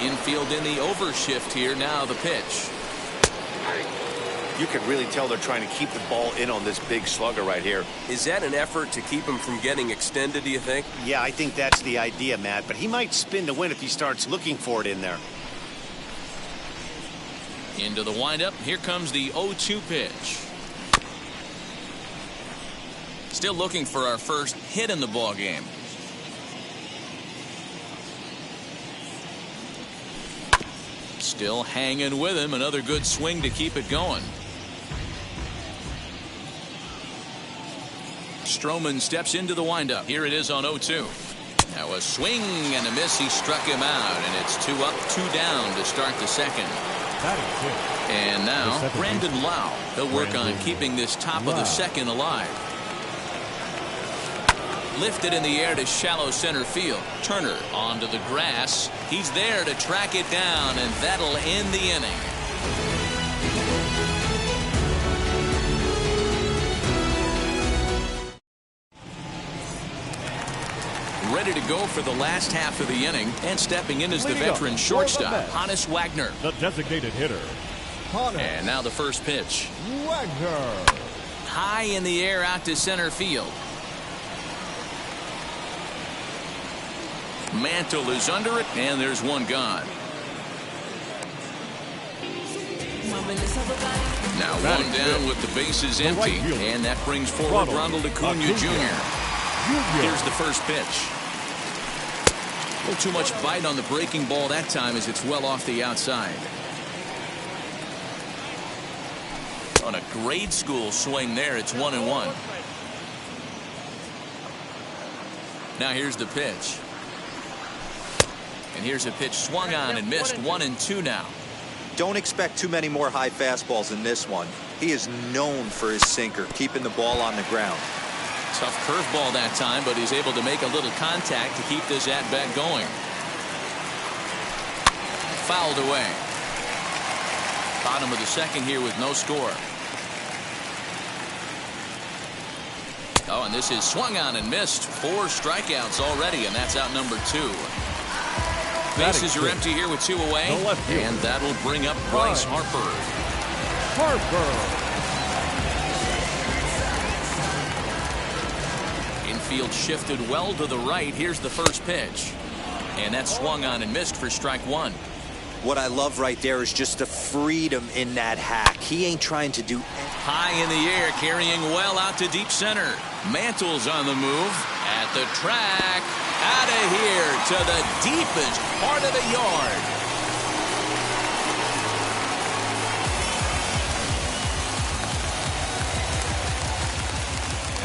Infield in the overshift here. Now the pitch. You can really tell they're trying to keep the ball in on this big slugger right here. Is that an effort to keep him from getting extended, do you think? Yeah, I think that's the idea, Matt. But he might spin to win if he starts looking for it in there. Into the windup. Here comes the 0-2 pitch. Still looking for our first hit in the ball game. Still hanging with him. Another good swing to keep it going. Stroman steps into the windup. Here it is on 0-2. Now a swing and a miss. He struck him out, and it's 2 up, 2 down to start the second. And now Brandon Lau. He'll work on keeping this top of the second alive. Lifted in the air to shallow center field. Turner onto the grass. He's there to track it down, and that'll end the inning. Ready to go for the last half of the inning, and stepping in is the veteran shortstop, Honus Wagner. The designated hitter. And now the first pitch. Wagner. High in the air out to center field. Mantle is under it, and there's one gone. Now one down with the bases empty, and that brings forward Ronald Acuna Jr. Here's the first pitch. A little too much bite on the breaking ball that time as it's well off the outside. On a grade school swing there, it's 1-1. Now here's the pitch. And here's a pitch swung on and missed. 1-2 now. Don't expect too many more high fastballs in this one. He is known for his sinker, keeping the ball on the ground. Tough curveball that time, but he's able to make a little contact to keep this at-bat going. Fouled away. Bottom of the second here with no score. Oh, and this is swung on and missed. 4 strikeouts already, and that's out number 2. Bases are empty here with 2 away, and that'll bring up Bryce Harper. Infield shifted well to the right. Here's the first pitch, and that's swung on and missed for strike 1. What I love right there is just the freedom in that hack. He ain't trying to do high in the air, carrying well out to deep center. Mantle's on the move at the track. Out of here to the deepest part of the yard.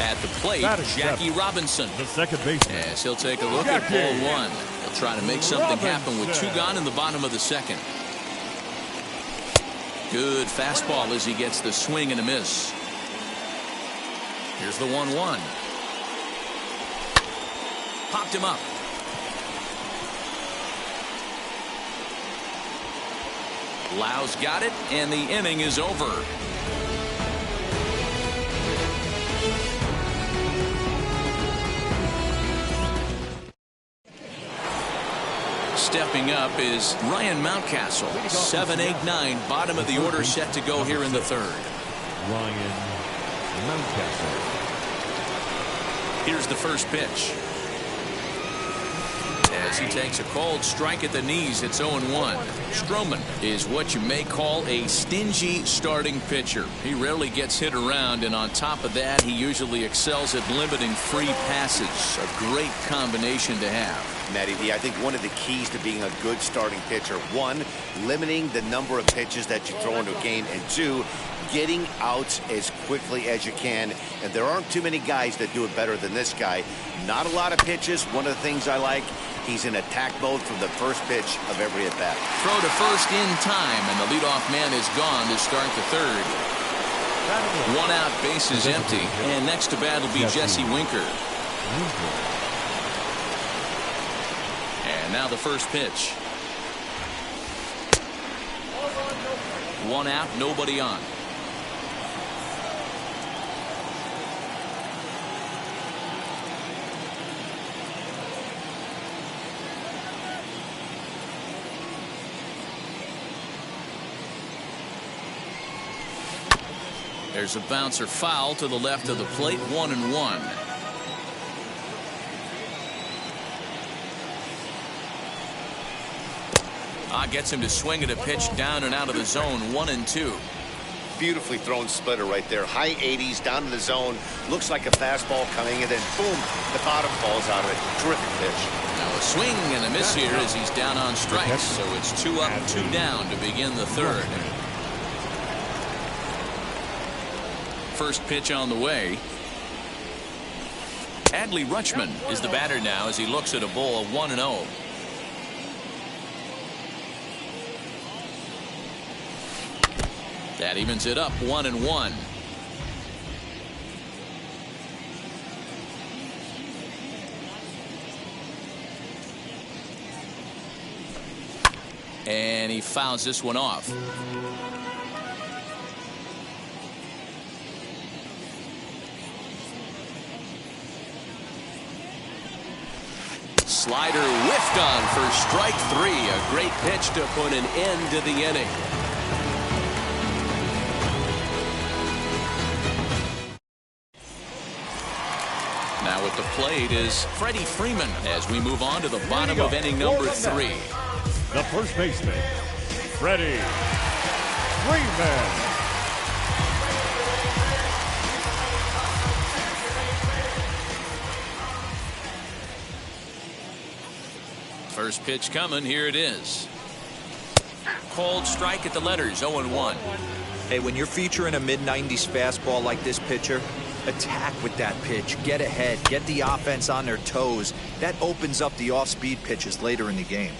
At the plate, Jackie Robinson. The second baseman. Yes, he'll take a look at ball 1. He'll try to make something happen with 2 gone in the bottom of the second. Good fastball as he gets the swing and a miss. Here's the 1-1. Popped him up. Lau's got it, and the inning is over. Stepping up is Ryan Mountcastle. 7-8-9, bottom of the order, set to go here in the third. Ryan Mountcastle. Here's the first pitch. As he takes a cold strike at the knees, it's 0-1. Stroman is what you may call a stingy starting pitcher. He rarely gets hit around, and on top of that, he usually excels at limiting free passage. A great combination to have. Matty V, I think one of the keys to being a good starting pitcher, 1, limiting the number of pitches that you throw into a game, and 2, getting outs as quickly as you can. And there aren't too many guys that do it better than this guy. Not a lot of pitches. One of the things I like, he's in attack mode from the first pitch of every at-bat. Throw to first in time, and the leadoff man is gone to start the third. 1 out, bases empty, and next to bat will be Jesse Winker. And now the first pitch. 1 out, nobody on. There's a bouncer foul to the left of the plate. 1-1. Gets him to swing at a pitch down and out of the zone. 1-2. Beautifully thrown splitter right there. High 80s down to the zone. Looks like a fastball coming, and then boom, the bottom falls out of it. Terrific pitch. Now a swing and a miss here as he's down on strikes. So it's 2 up, 2 down to begin the third. First pitch on the way. Adley Rutschman is the batter now as he looks at a ball 1-0. That evens it up 1-1. And he fouls this one off. Slider whiffed on for strike 3. A great pitch to put an end to the inning. Now at the plate is Freddie Freeman as we move on to the bottom of inning number 3. The first baseman, Freddie Freeman. First pitch coming. Here it is. Cold strike at the letters. 0-1. Hey, when you're featuring a mid-90s fastball like this pitcher, attack with that pitch. Get ahead. Get the offense on their toes. That opens up the off-speed pitches later in the game.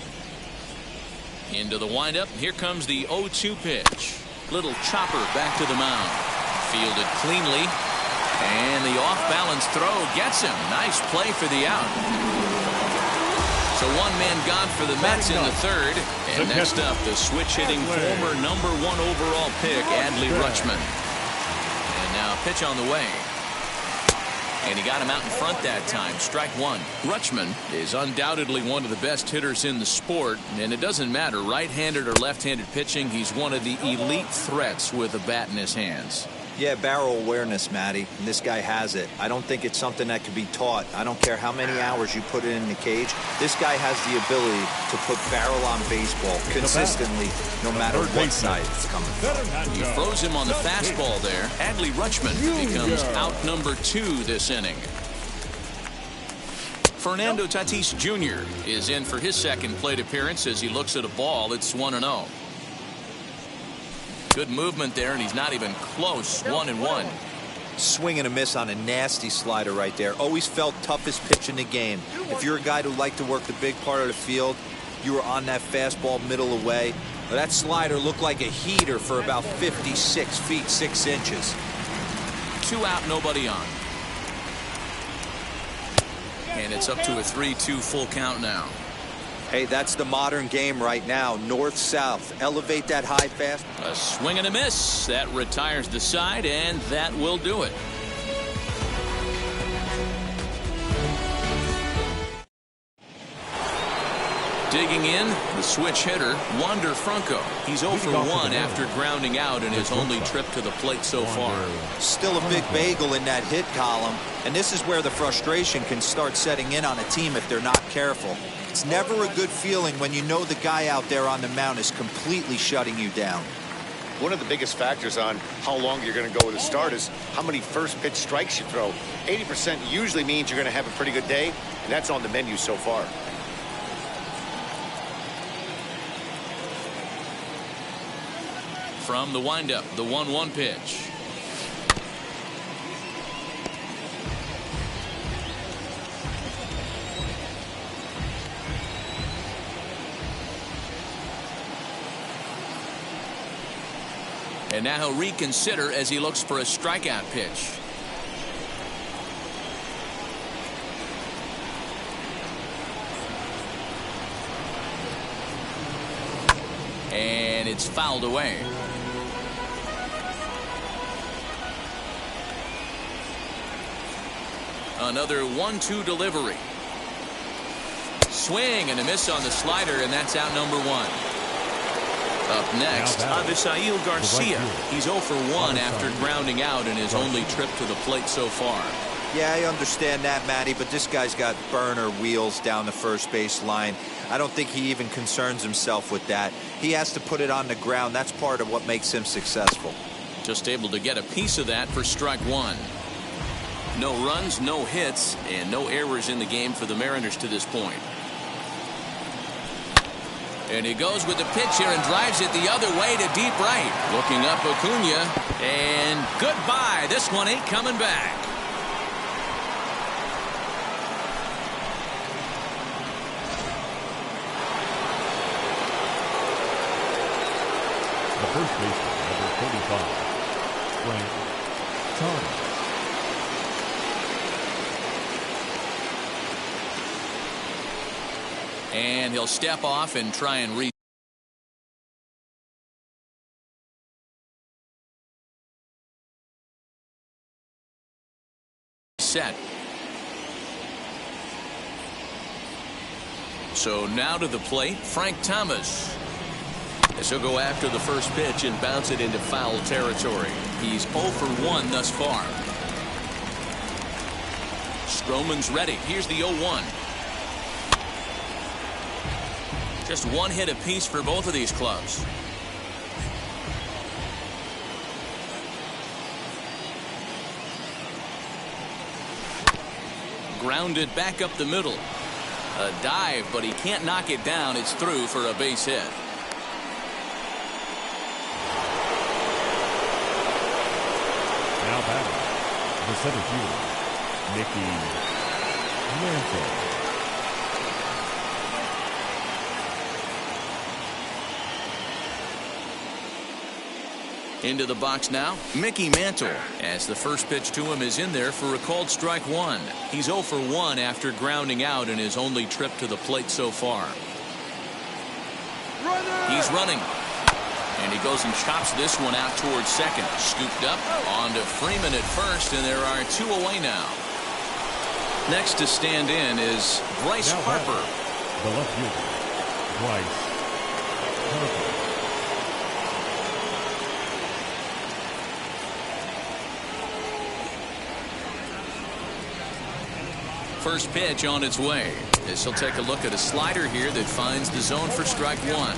Into the windup. Here comes the 0-2 pitch. Little chopper back to the mound. Fielded cleanly. And the off-balance throw gets him. Nice play for the out. So one man gone for the Mets in the third. And next up, the switch-hitting former #1 overall pick, Adley Rutschman. And now pitch on the way. And he got him out in front that time. Strike one. Rutschman is undoubtedly one of the best hitters in the sport. And it doesn't matter, right-handed or left-handed pitching, he's one of the elite threats with a bat in his hands. Yeah, barrel awareness, Matty, and this guy has it. I don't think it's something that can be taught. I don't care how many hours you put it in the cage. This guy has the ability to put barrel on baseball consistently, no matter what side it's coming from. He froze him on the fastball there. Adley Rutschman becomes out number 2 this inning. Fernando Tatis Jr. is in for his second plate appearance as he looks at a ball. It's 1-0. Good movement there, and he's not even close. 1-1. Swing and a miss on a nasty slider right there. Always felt toughest pitch in the game. If you're a guy who liked to work the big part of the field, you were on that fastball middle away. But that slider looked like a heater for about 56 feet 6 inches. 2 out, nobody on. And it's up to a 3-2 full count now. Hey, that's the modern game right now. North-south. Elevate that high fast. A swing and a miss. That retires the side, and that will do it. Digging in, the switch hitter, Wander Franco. He's 0 for 1 after grounding out in his only trip to the plate so far. Still a big bagel in that hit column, and this is where the frustration can start setting in on a team if they're not careful. It's never a good feeling when you know the guy out there on the mound is completely shutting you down. One of the biggest factors on how long you're going to go with a start is how many first pitch strikes you throw. 80% usually means you're going to have a pretty good day, and that's on the menu so far. From the windup, the 1-1 pitch. And now he'll reconsider as he looks for a strikeout pitch. And it's fouled away. Another 1-2 delivery. Swing and a miss on the slider, and that's out number 1. Up next, Avisail Garcia. He's 0 for 1 after grounding out in his only trip to the plate so far. Yeah, I understand that, Matty, but this guy's got burner wheels down the first base line. I don't think he even concerns himself with that. He has to put it on the ground. That's part of what makes him successful. Just able to get a piece of that for strike 1. No runs, no hits, and no errors in the game for the Mariners to this point. And he goes with the pitch here and drives it the other way to deep right. Looking up Acuna, and goodbye. This one ain't coming back. The first baseman, number 35, Frank Thomas. And he'll step off and try and reset. So now to the plate, Frank Thomas. As he'll go after the first pitch and bounce it into foul territory. He's 0 for 1 thus far. Stroman's ready. Here's the 0-1. Just one hit apiece for both of these clubs. Grounded back up the middle. A dive, but he can't knock it down. It's through for a base hit. center fielder, Mickey Mantle. Into the box now, Mickey Mantle, as the first pitch to him is in there for a called strike one. He's 0 for 1 after grounding out in his only trip to the plate so far. He's running. And he goes and chops this one out towards second. Scooped up onto Freeman at first, and there are 2 away now. Next to stand in is Bryce Harper. The left fielder, Bryce Harper. First pitch on its way. This will take a look at a slider here that finds the zone for strike one.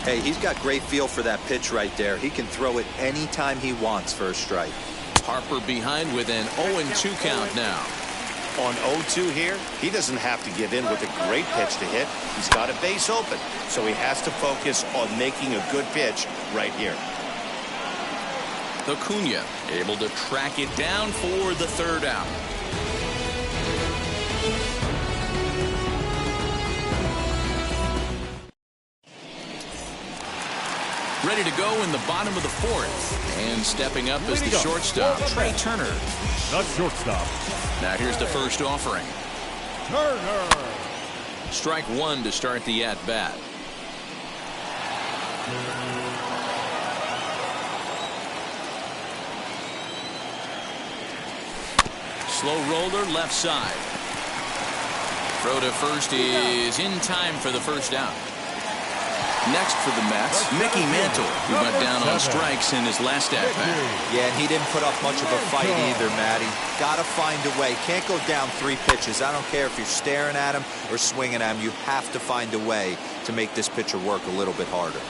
Hey, he's got great feel for that pitch right there. He can throw it anytime he wants for a strike. Harper behind with an 0-2 count now. On 0-2 here, he doesn't have to give in with a great pitch to hit. He's got a base open, so he has to focus on making a good pitch right here. Acuna able to track it down for the third out. Ready to go in the bottom of the fourth. And stepping up is the shortstop, Trey Turner. Not shortstop. Now here's the first offering. Turner. Strike one to start the at-bat. Slow roller left side. Throw to first is in time for the first out. Next for the Mets, Mickey Mantle, who went down on strikes in his last at-bat. Yeah, and he didn't put up much of a fight either, Matty. Got to find a way. Can't go down 3 pitches. I don't care if you're staring at him or swinging at him. You have to find a way to make this pitcher work a little bit harder.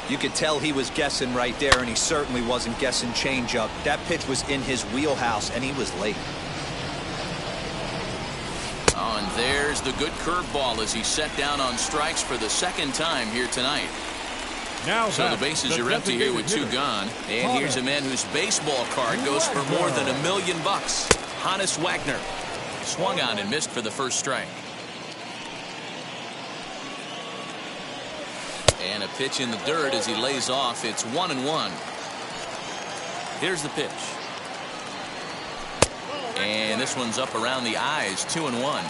You could tell he was guessing right there, and he certainly wasn't guessing changeup. That pitch was in his wheelhouse, and he was late. Oh, and there's the good curveball as he's set down on strikes for the second time here tonight. Now so the bases are empty here with 2 gone. And here's a man whose baseball card goes for more than $1 million. Honus Wagner swung on and missed for the first strike. And a pitch in the dirt as he lays off. It's 1-1. Here's the pitch. And this one's up around the eyes, 2-1.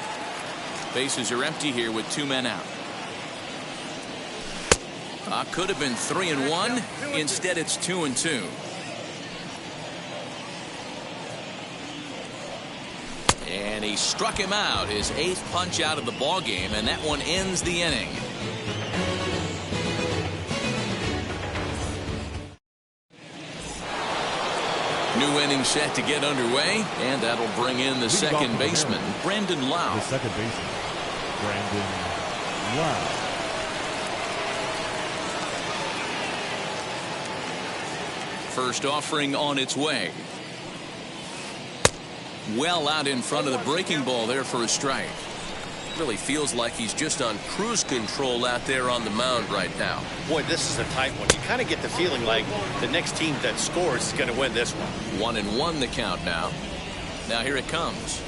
Bases are empty here with 2 men out. Could have been 3-1. Instead, it's 2-2. And he struck him out, his 8th punch out of the ball game, and that one ends the inning. New inning set to get underway, and that'll bring in the second baseman, Brandon Lau. The second baseman, Brandon Lau. First offering on its way. Well out in front of the breaking ball there for a strike. Really feels like he's just on cruise control out there on the mound right now. Boy, this is a tight one. You kind of get the feeling like the next team that scores is going to win this one. 1-1 the count now. Now here it comes.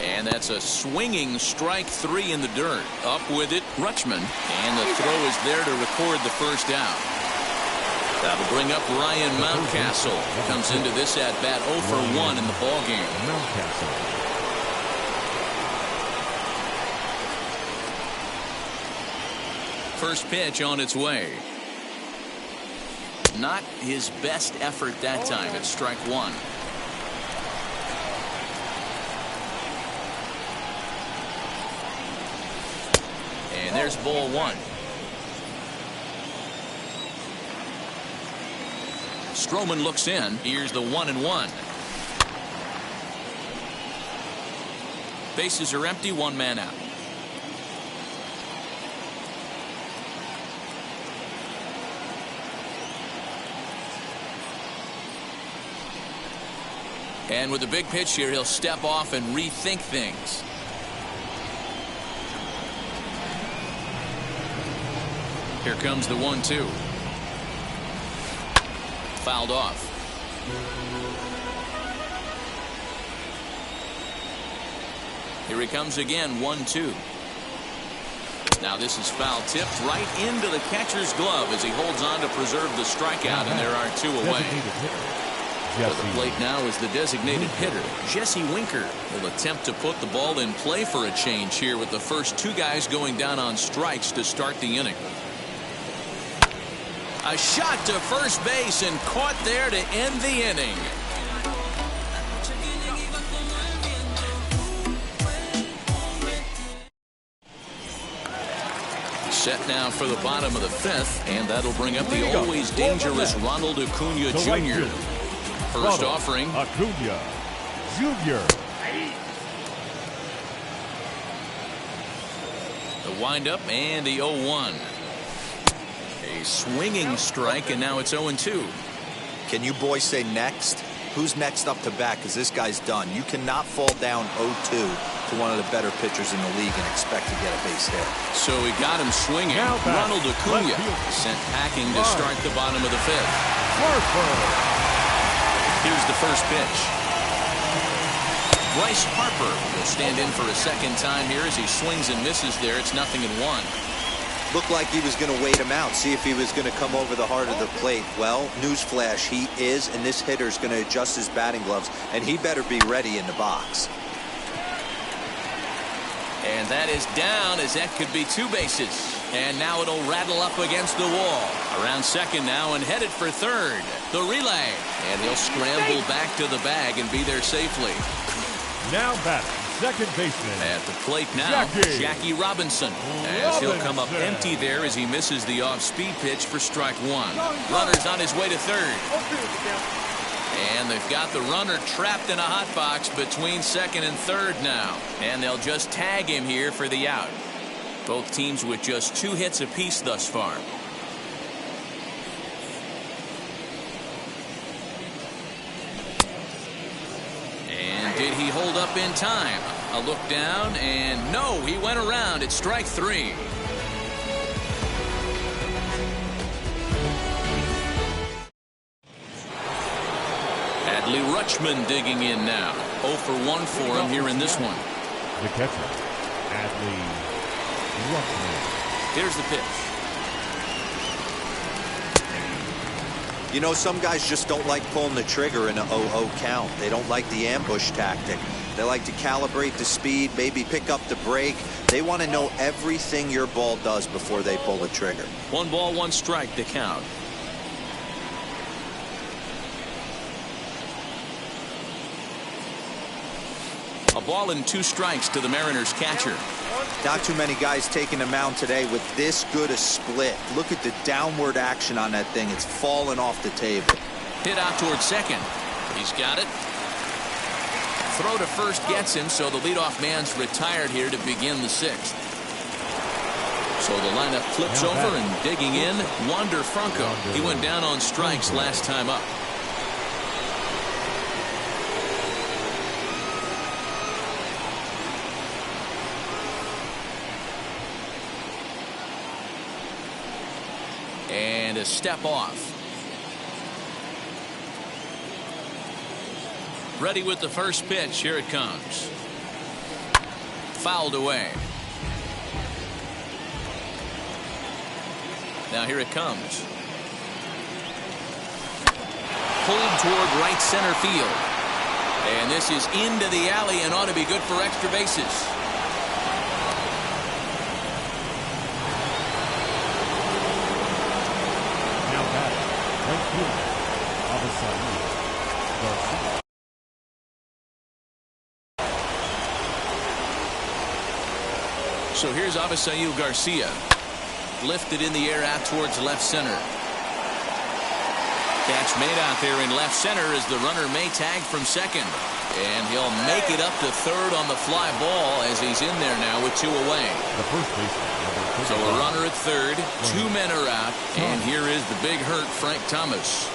And that's a swinging strike 3 in the dirt. Up with it, Rutschman. And the throw is there to record the first out. That'll bring up Ryan Mountcastle. Comes into this at-bat 0 for 1 in the ballgame. Mountcastle. First pitch on its way. Not his best effort that time. It's strike 1. And there's ball 1. Stroman looks in. Here's the 1-1. Bases are empty, 1 man out. And with a big pitch here, he'll step off and rethink things. Here comes the 1-2. Fouled off. Here he comes again, 1-2. Now this is foul tipped right into the catcher's glove as he holds on to preserve the strikeout, and there are 2 away. To the plate now is the designated hitter, Jesse Winker. Will attempt to put the ball in play for a change here with the first 2 guys going down on strikes to start the inning. A shot to first base and caught there to end the inning. Set now for the bottom of the 5th, and that'll bring up the always dangerous Ronald Acuna Jr. First offering. Acuna Jr. The windup and the 0-1. A swinging strike, and now it's 0-2. Can you boys say next? Who's next up to bat? Because this guy's done. You cannot fall down 0-2 to one of the better pitchers in the league and expect to get a base hit. So he got him swinging. Ronald Acuna sent packing to start the bottom of the 5th. Here's the first pitch. Bryce Harper will stand in for a second time here as he swings and misses there. It's 0-1. Looked like he was going to wait him out, see if he was going to come over the heart of the plate. Well, newsflash, he is, and this hitter's going to adjust his batting gloves, and he better be ready in the box. And that is down, as that could be 2 bases. And now it'll rattle up against the wall. Around second now and headed for third. The relay. And he'll scramble back to the bag and be there safely. Now batting, second baseman. At the plate now, Jackie Robinson. As he'll come up empty there as he misses the off-speed pitch for strike 1. Runner's on his way to third. And they've got the runner trapped in a hot box between second and third now. And they'll just tag him here for the out. Both teams with just 2 hits apiece thus far. And did he hold up in time? A look down, and no, he went around. It's strike 3. Adley Rutschman digging in now. 0 for 1 for him here in this one. The catcher, Adley Rutschman. Here's the pitch. You know, some guys just don't like pulling the trigger in an 0-0 count. They don't like the ambush tactic. They like to calibrate the speed, maybe pick up the brake. They want to know everything your ball does before they pull the trigger. 1 ball, 1 strike to count. A ball and 2 strikes to the Mariners catcher. Not too many guys taking the mound today with this good a split. Look at the downward action on that thing. It's falling off the table. Hit out towards second. He's got it. Throw to first gets him, so the leadoff man's retired here to begin the 6th. So the lineup flips over and digging in, Wander Franco. He went down on strikes last time up. And a step off. Ready with the first pitch. Here it comes. Fouled away. Now here it comes. Pulled toward right center field. And this is into the alley and ought to be good for extra bases. So here's Avisail Garcia. Lifted in the air out towards left center. Catch made out there in left center as the runner may tag from second. And he'll make it up to third on the fly ball as he's in there now with 2 away. The first baseman. So a runner at third, 2 men are out, and here is the big hurt Frank Thomas.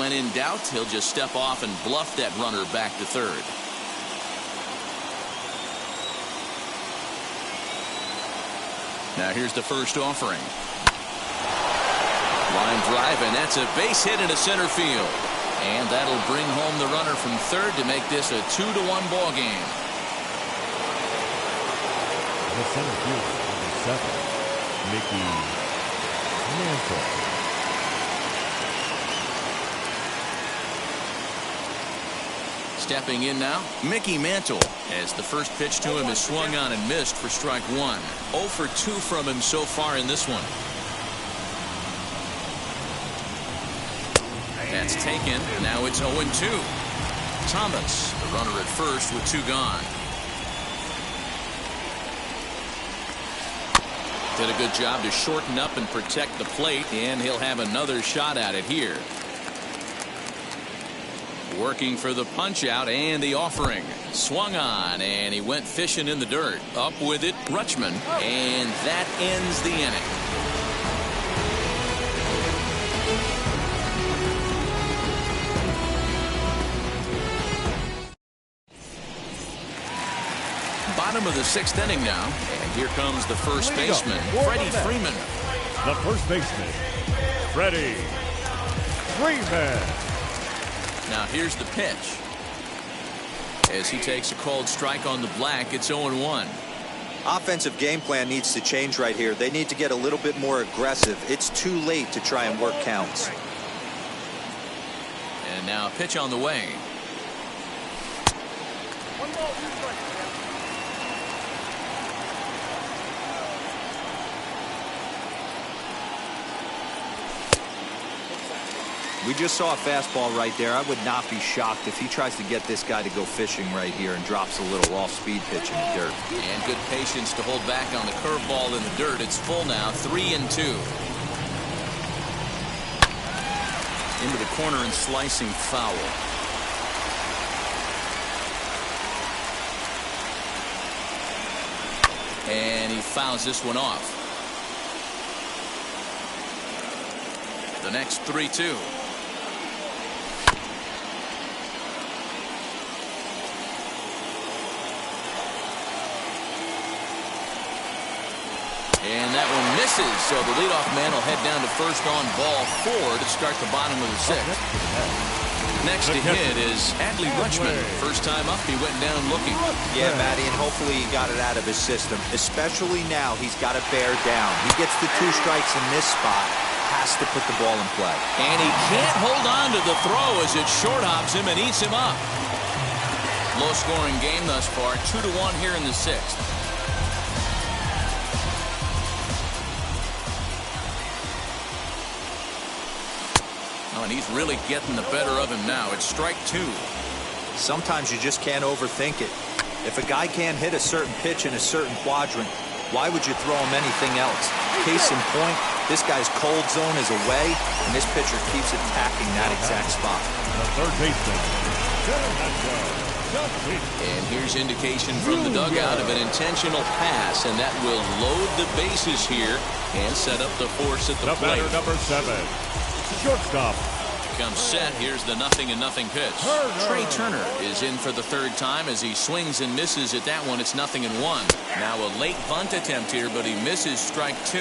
when in doubt, he'll just step off and bluff that runner back to third. Now here's the first offering. Line drive, and that's a base hit into center field. And that'll bring home the runner from third to make this a 2-1 ball game. The center fielder, number 7, Mickey Mantle. Stepping in now, Mickey Mantle, as the first pitch to him is swung on and missed for strike 1. 0 for 2 from him so far in this one. That's taken. Now it's 0-2. Thomas, the runner at first with 2 gone. Did a good job to shorten up and protect the plate, and he'll have another shot at it here. Working for the punch out and the offering. Swung on, and he went fishing in the dirt. Up with it, Rutschman, and that ends the inning. Bottom of the 6th inning now, and here comes the first baseman, Freddie Freeman. The first baseman, Freddie Freeman. Now here's the pitch. As he takes a called strike on the black, it's 0-1. Offensive game plan needs to change right here. They need to get a little bit more aggressive. It's too late to try and work counts. And now a pitch on the way. We just saw a fastball right there. I would not be shocked if he tries to get this guy to go fishing right here and drops a little off-speed pitch in the dirt. And good patience to hold back on the curveball in the dirt. It's full now, 3-2. Into the corner and slicing foul. And he fouls this one off. The next 3-2. And that one misses, so the leadoff man will head down to first on ball 4 to start the bottom of the 6th. Next to hit is Adley Rutschman. First time up, he went down looking. Yeah, Matty, and hopefully he got it out of his system. Especially now, he's got to bear down. He gets the 2 strikes in this spot. Has to put the ball in play. And he can't hold on to the throw as it short hops him and eats him up. Low scoring game thus far, 2-1 here in the 6th. Oh, and he's really getting the better of him now. It's strike 2. Sometimes you just can't overthink it. If a guy can't hit a certain pitch in a certain quadrant, why would you throw him anything else? Case in point, this guy's cold zone is away, and this pitcher keeps attacking that exact spot. The third baseman, and here's indication from the dugout of an intentional pass, and that will load the bases here and set up the force at the plate. Batter number 7, shortstop. Comes set. Here's the 0-0 pitch. Trey Turner is in for the 3rd time as he swings and misses at that one. It's 0-1. Now a late bunt attempt here, but he misses strike 2.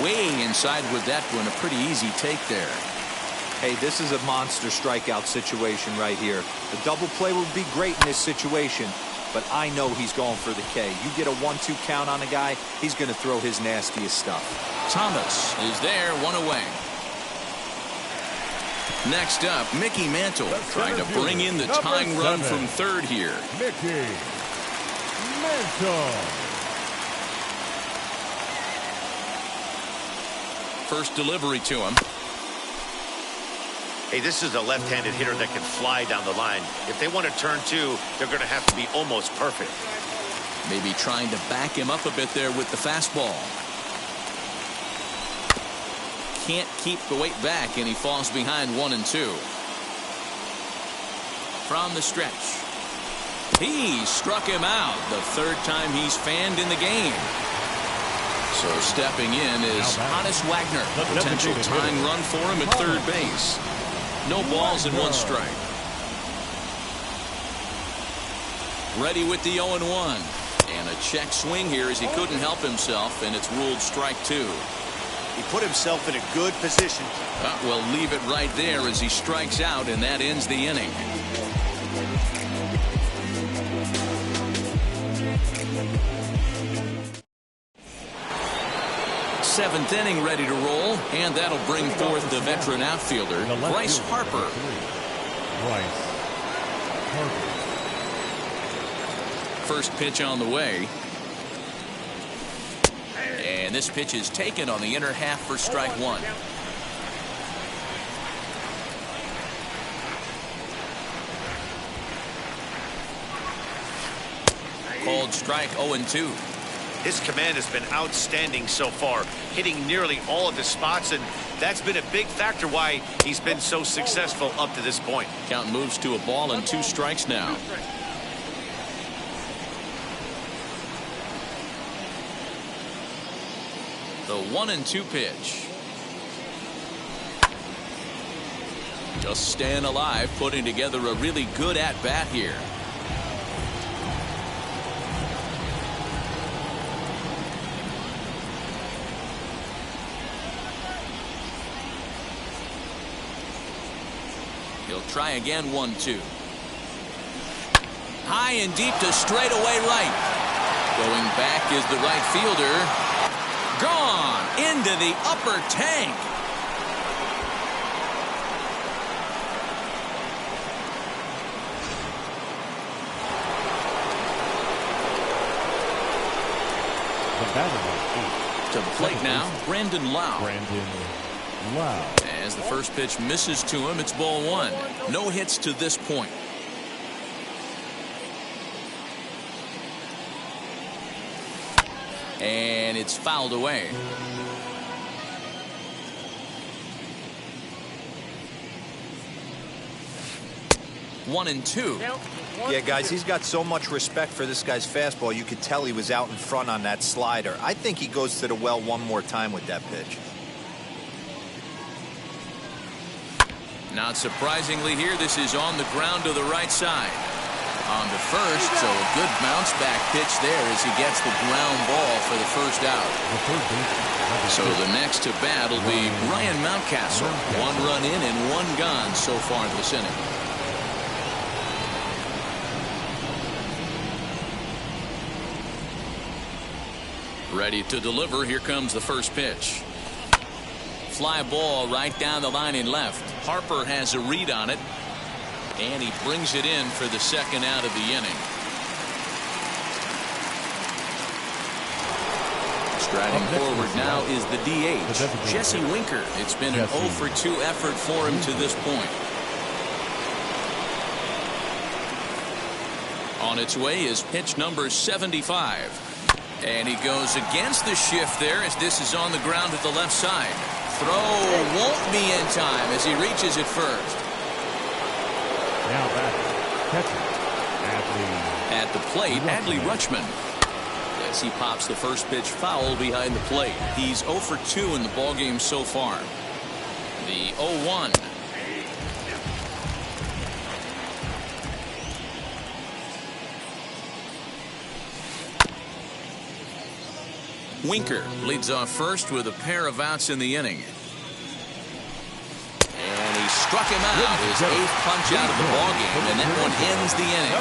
Way inside with that one. A pretty easy take there. Hey, this is a monster strikeout situation right here. The double play would be great in this situation, but I know he's going for the K. You get a 1-2 count on a guy, he's going to throw his nastiest stuff. Thomas is there, 1 away. Next up, Mickey Mantle trying to bring in the tying run from third here. Mickey Mantle. First delivery to him. Hey, this is a left-handed hitter that can fly down the line. If they want to turn 2, they're going to have to be almost perfect. Maybe trying to back him up a bit there with the fastball. Can't keep the weight back, and he falls behind 1-2. From the stretch. He struck him out. The 3rd time he's fanned in the game. So stepping in is Hannes Wagner. Potential tying run for him at third base. No balls and 1 strike. Ready with the 0-1. And a check swing here as he couldn't help himself, and it's ruled strike 2. He put himself in a good position. We'll leave it right there as he strikes out, and that ends the inning. Seventh inning ready to roll, and that'll bring forth the veteran outfielder, Bryce Harper. First pitch on the way. And this pitch is taken on the inner half for strike 1. Called strike 0-2. His command has been outstanding so far, hitting nearly all of the spots, and that's been a big factor why he's been so successful up to this point. Count moves to a ball and 2 strikes now. The 1-2 pitch. Just staying alive, putting together a really good at-bat here. He'll try again, 1-2. High and deep to straightaway right. Going back is the right fielder. Gone into the upper tank. To the plate now, Brandon Lau. As the first pitch misses to him, it's ball 1. No hits to this point. And it's fouled away. One and two. Yeah, guys, he's got so much respect for this guy's fastball. You could tell he was out in front on that slider. I think he goes to the well one more time with that pitch. Not surprisingly here, this is on the ground to the right side. On to first, so a good bounce back pitch there as he gets the ground ball for the first out. So the next to bat will be Ryan Mountcastle. 1 run in and 1 gone so far this inning. Ready to deliver. Here comes the first pitch. Fly ball right down the line in left. Harper has a read on it. And he brings it in for the second out of the inning. Striding forward now is the DH, Jesse Winker. It's been an 0 for 2 effort for him to this point. On its way is pitch number 75. And he goes against the shift there as this is on the ground at the left side. Throw won't be in time as he reaches it first. Now back, catcher, at the plate, Adley Rutschman. As he pops the first pitch foul behind the plate. He's 0 for 2 in the ballgame so far. The 0-1. Winker leads off first with a pair of outs in the inning. And he struck him out. His 8th punch out of the ballgame, and that one ends the inning.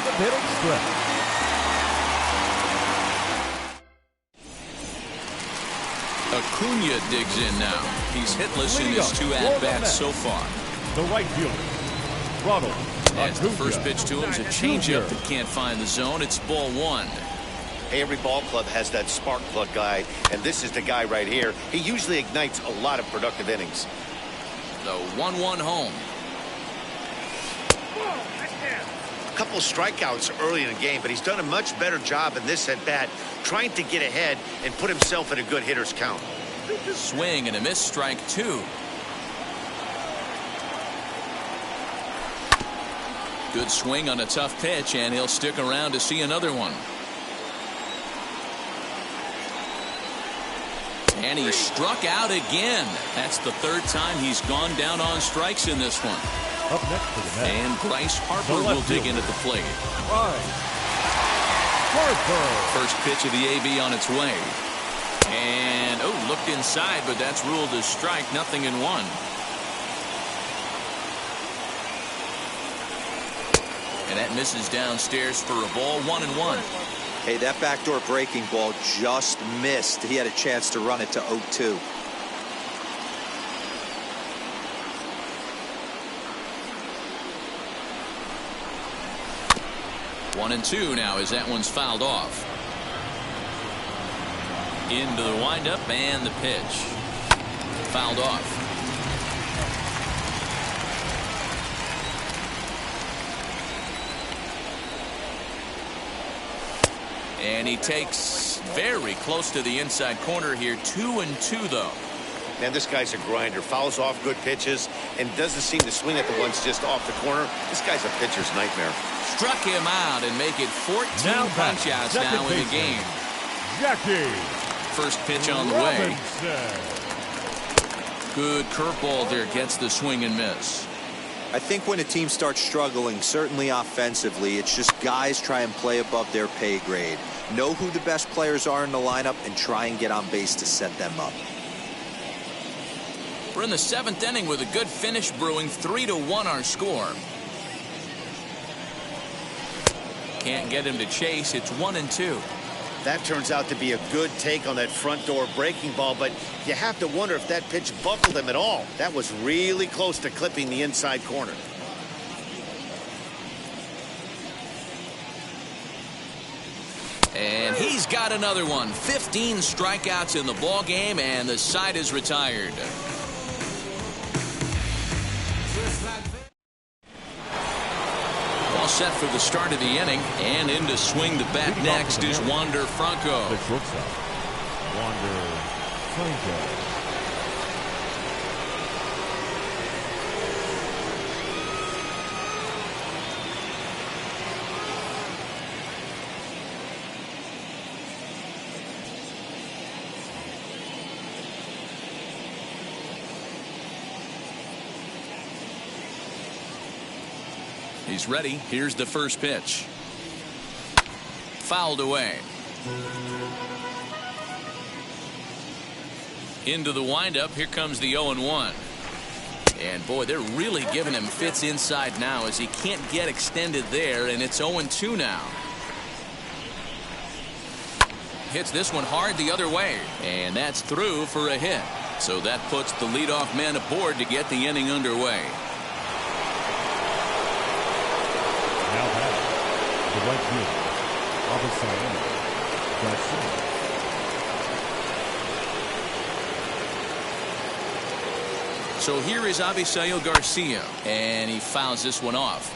Acuna digs in now. He's hitless in his 2 at-bats so far. The right fielder, Ronald. As the first pitch to him is a changeup that can't find the zone. It's ball 1. Hey, every ball club has that spark plug guy, and this is the guy right here. He usually ignites a lot of productive innings. The 1-1 home. A couple strikeouts early in the game, but he's done a much better job in this at-bat, trying to get ahead and put himself in a good hitter's count. Swing and a miss, strike 2. Good swing on a tough pitch, and he'll stick around to see another one. And he struck out again. That's the third time he's gone down on strikes in this one. Up next for the Mets, And Bryce Harper will dig in at the plate. Bryce Harper. First pitch of the AB on its way. And, looked inside, but that's ruled as strike. Nothing in one. And that misses downstairs for a ball, 1-1. Hey, that backdoor breaking ball just missed. He had a chance to run it to 0-2. One and two now as that one's fouled off. Into the windup and the pitch. Fouled off. And he takes very close to the inside corner here. 2-2 though. Man, this guy's a grinder. Fouls off good pitches and doesn't seem to swing at the ones just off the corner. This guy's a pitcher's nightmare. Struck him out and make it 14 punch-outs now in the game. Jackie. First pitch on the way. Good curveball there. Gets the swing and miss. I think when a team starts struggling, certainly offensively, it's just guys try and play above their pay grade. Know who the best players are in the lineup and try and get on base to set them up. We're in the 7th inning with a good finish brewing. 3-1 our score. Can't get him to chase. It's 1-2. That turns out to be a good take on that front door breaking ball, but you have to wonder if that pitch buckled him at all. That was really close to clipping the inside corner. And he's got another one. 15 strikeouts in the ball game, and the side is retired. All set for the start of the inning, and in to swing the bat next is Wander Franco. The shortstop, Wander Franco. He's ready. Here's the first pitch. Fouled away. Into the windup. Here comes the 0-1. And boy, they're really giving him fits inside now as he can't get extended there, and it's 0-2 now. Hits this one hard the other way, and that's through for a hit. So that puts the leadoff man aboard to get the inning underway. Now back, the right fielder, Avisaíl Garcia. So here is Avisaíl Garcia, and he fouls this one off.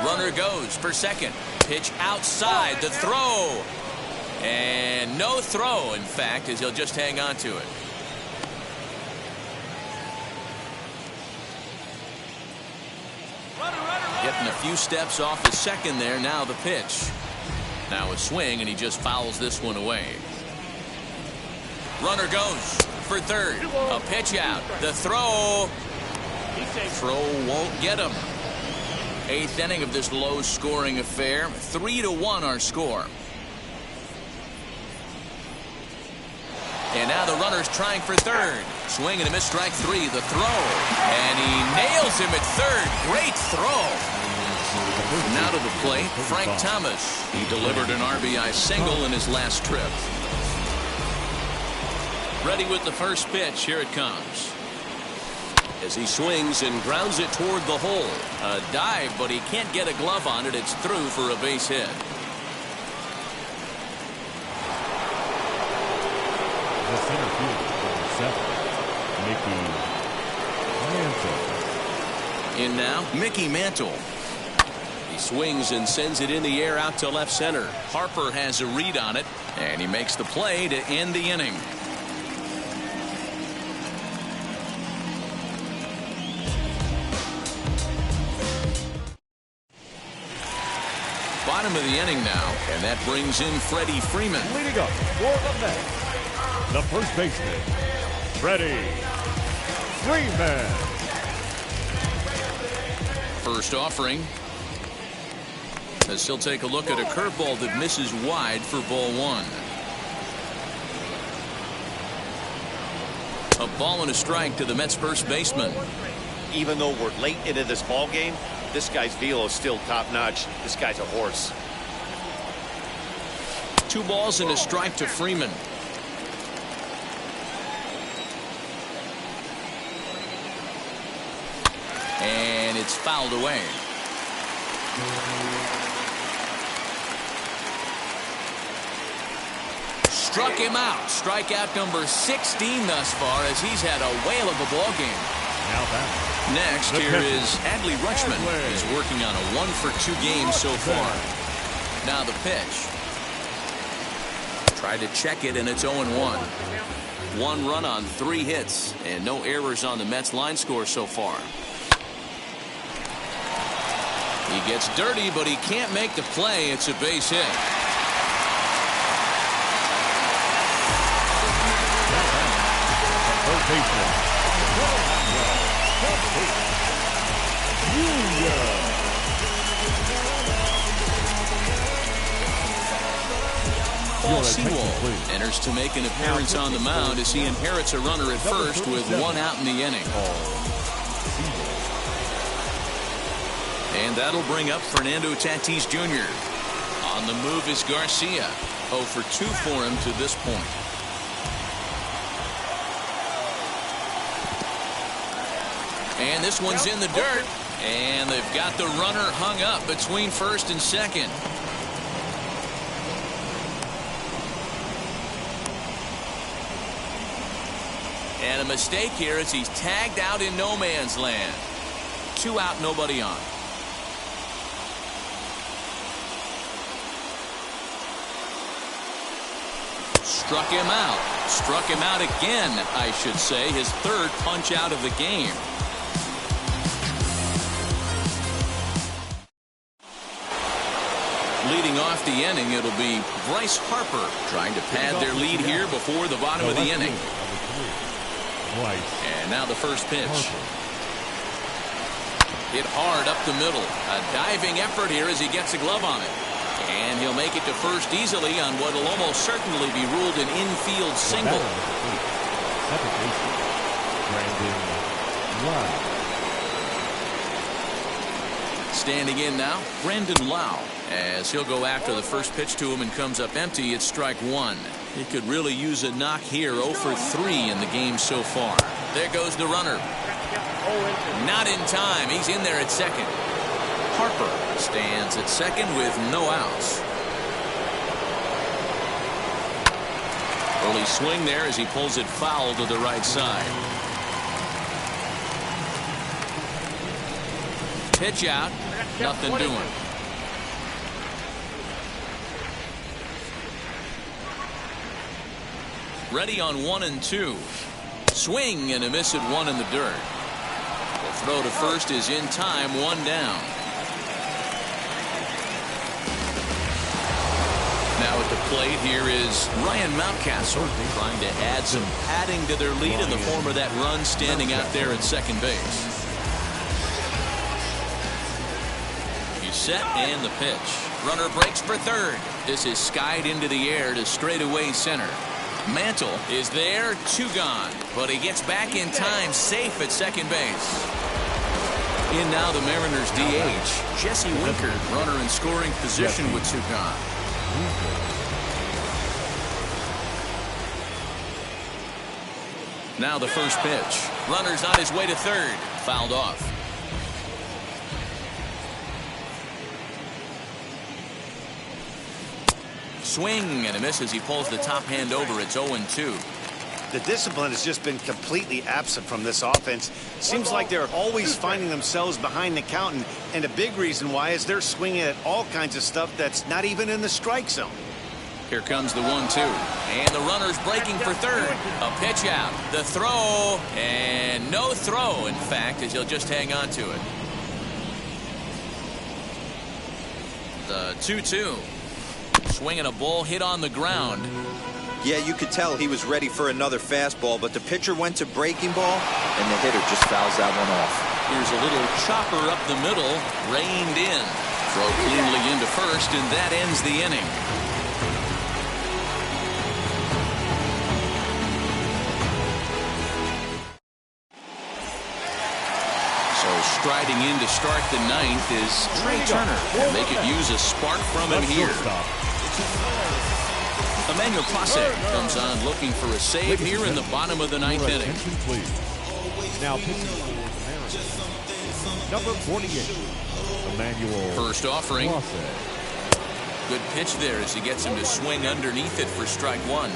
Runner goes for second. Pitch outside, the throw. And no throw, in fact, as he'll just hang on to it. Getting a few steps off his second there. Now the pitch. Now a swing, and he just fouls this one away. Runner goes for third. A pitch out. The throw. Throw won't get him. Eighth inning of this low-scoring affair. 3-1 our score. And now the runner's trying for third. Swing and a miss, strike three. The throw. And he nails him at third. Great throw. Now to the plate, Frank Thomas. He delivered an RBI single in his last trip. Ready with the first pitch. Here it comes. As he swings and grounds it toward the hole. A dive, but he can't get a glove on it. It's through for a base hit. The center fielder, number 7, Mickey Mantle. In now, Mickey Mantle. He swings and sends it in the air out to left center. Harper has a read on it, and he makes the play to end the inning. Bottom bottom of the inning now, and that brings in Freddie Freeman. Leading up for the Mets, the first baseman, Freddie Freeman. First offering, as he'll take a look at a curveball that misses wide for ball one. A ball and a strike to the Mets first baseman. Even though we're late into this ball game, this guy's velo is still top-notch. This guy's a horse. 2 balls and a strike to Freeman. And it's fouled away. Struck him out. Strikeout number 16 thus far, as he's had a whale of a ball game. Now back. Next, here is Adley Rutschman. He's working on a 1-for-2 game so far. Now the pitch. Tried to check it, and it's 0-1. 1 run on 3 hits, and no errors on the Mets line score so far. He gets dirty, but he can't make the play. It's a base hit. First baseman, Paul Sewell enters to make an appearance on the mound as he inherits a runner at first with 1 out in the inning. And that'll bring up Fernando Tatis Jr. On the move is Garcia. 0 for 2 for him to this point. And this one's in the dirt. And they've got the runner hung up between first and second. And a mistake here as he's tagged out in no man's land. 2 out, nobody on. Struck him out. Struck him out again, I should say. His 3rd punch out of the game. Leading off the inning, it'll be Bryce Harper trying to pad their lead here before the bottom of the inning. And now the first pitch. Hit hard up the middle. A diving effort here as he gets a glove on it. And he'll make it to first easily on what will almost certainly be ruled an infield single. Standing in now, Brandon Lau, as he'll go after the first pitch to him and comes up empty. It's strike 1. He could really use a knock here. 0 for 3 in the game so far. There goes the runner. Not in time. He's in there at second. Harper stands at second with no outs. Early swing there as he pulls it foul to the right side. Pitch out. Nothing doing. Ready on 1 and 2. Swing and a miss at 1 in the dirt. The throw to first is in time. 1 down. Now at the plate here is Ryan Mountcastle, trying to add some padding to their lead in the form of that run standing out there at second base. He's set and the pitch. Runner breaks for third. This is skied into the air to straightaway center. Mantle is there, 2 gone, but he gets back in time, safe at second base. In now the Mariners DH, Jesse Winker, runner in scoring position with 2 gone. Now the first pitch. Runner's on his way to third. Fouled off. Swing and a miss as he pulls the top hand over. It's 0-2. The discipline has just been completely absent from this offense. Seems like they're always finding themselves behind the count, and a big reason why is they're swinging at all kinds of stuff that's not even in the strike zone. Here comes the 1-2, and the runner's breaking for third. A pitch out, the throw, and no throw, in fact, as he'll just hang on to it. The 2-2. Swinging a ball hit on the ground. Yeah, you could tell he was ready for another fastball, but the pitcher went to breaking ball, and the hitter just fouls that one off. Here's a little chopper up the middle, reined in. Throw cleanly into first, and that ends the inning. So striding in to start the ninth is Trey Turner, and they could use a spark from him here. Emmanuel Clase comes on looking for a save here in the bottom of the ninth inning. Now pitching for the Mariners, number 48, Emmanuel. First offering. Clase. Good pitch there as he gets him to swing underneath it for strike one.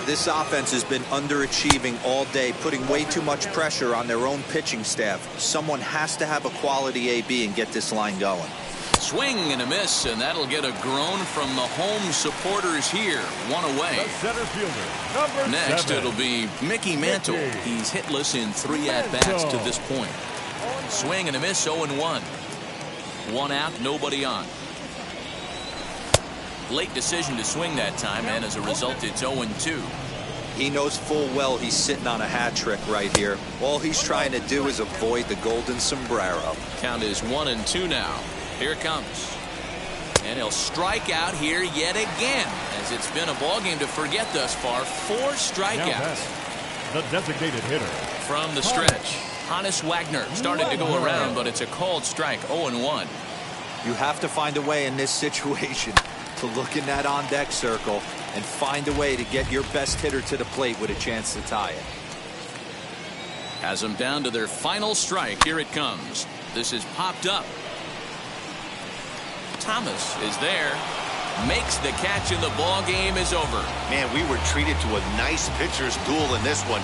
This offense has been underachieving all day, putting way too much pressure on their own pitching staff. Someone has to have a quality AB and get this line going. Swing and a miss, and that'll get a groan from the home supporters here. One away. The center fielder, number Next, 7. it'll be Mickey Mantle. He's hitless in 3 at-bats to this point. Swing and a miss, 0-1. 1 out, nobody on. Late decision to swing that time, and as a result, it's 0-2. He knows full well he's sitting on a hat trick right here. All he's trying to do is avoid the golden sombrero. Count is 1-2 now. Here it comes. And he'll strike out here yet again, as it's been a ball game to forget thus far. 4 strikeouts. The designated hitter. From the stretch, Hannes Wagner started to go around, but it's a called strike, 0-1. You have to find a way in this situation to look in that on-deck circle and find a way to get your best hitter to the plate with a chance to tie it. Has them down to their final strike. Here it comes. This is popped up. Thomas is there, makes the catch, and the ball game is over. Man, we were treated to a nice pitcher's duel in this one.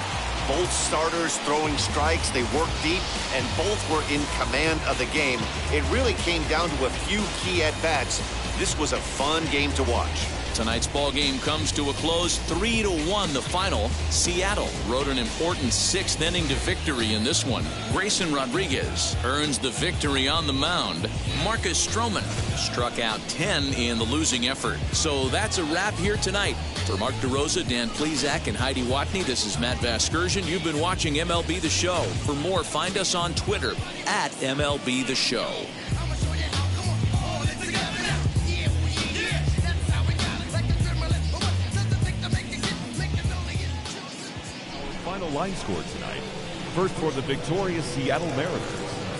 Both starters throwing strikes, they worked deep, and both were in command of the game. It really came down to a few key at-bats. This was a fun game to watch. Tonight's ball game comes to a close, 3-1 the final. Seattle rode an important 6th inning to victory in this one. Grayson Rodriguez earns the victory on the mound. Marcus Stroman struck out 10 in the losing effort. So that's a wrap here tonight. For Mark DeRosa, Dan Plesac, and Heidi Watney, this is Matt Vasgersian. You've been watching MLB The Show. For more, find us on Twitter at MLB The Show. Final line score tonight. First for the victorious Seattle Mariners.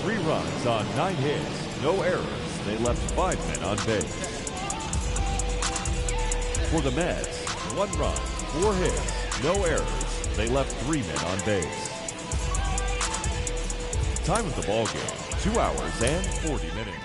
3 runs on 9 hits, no errors. They left 5 men on base. For the Mets, 1 run, 4 hits, no errors. They left 3 men on base. Time of the ball game, 2 hours and 40 minutes.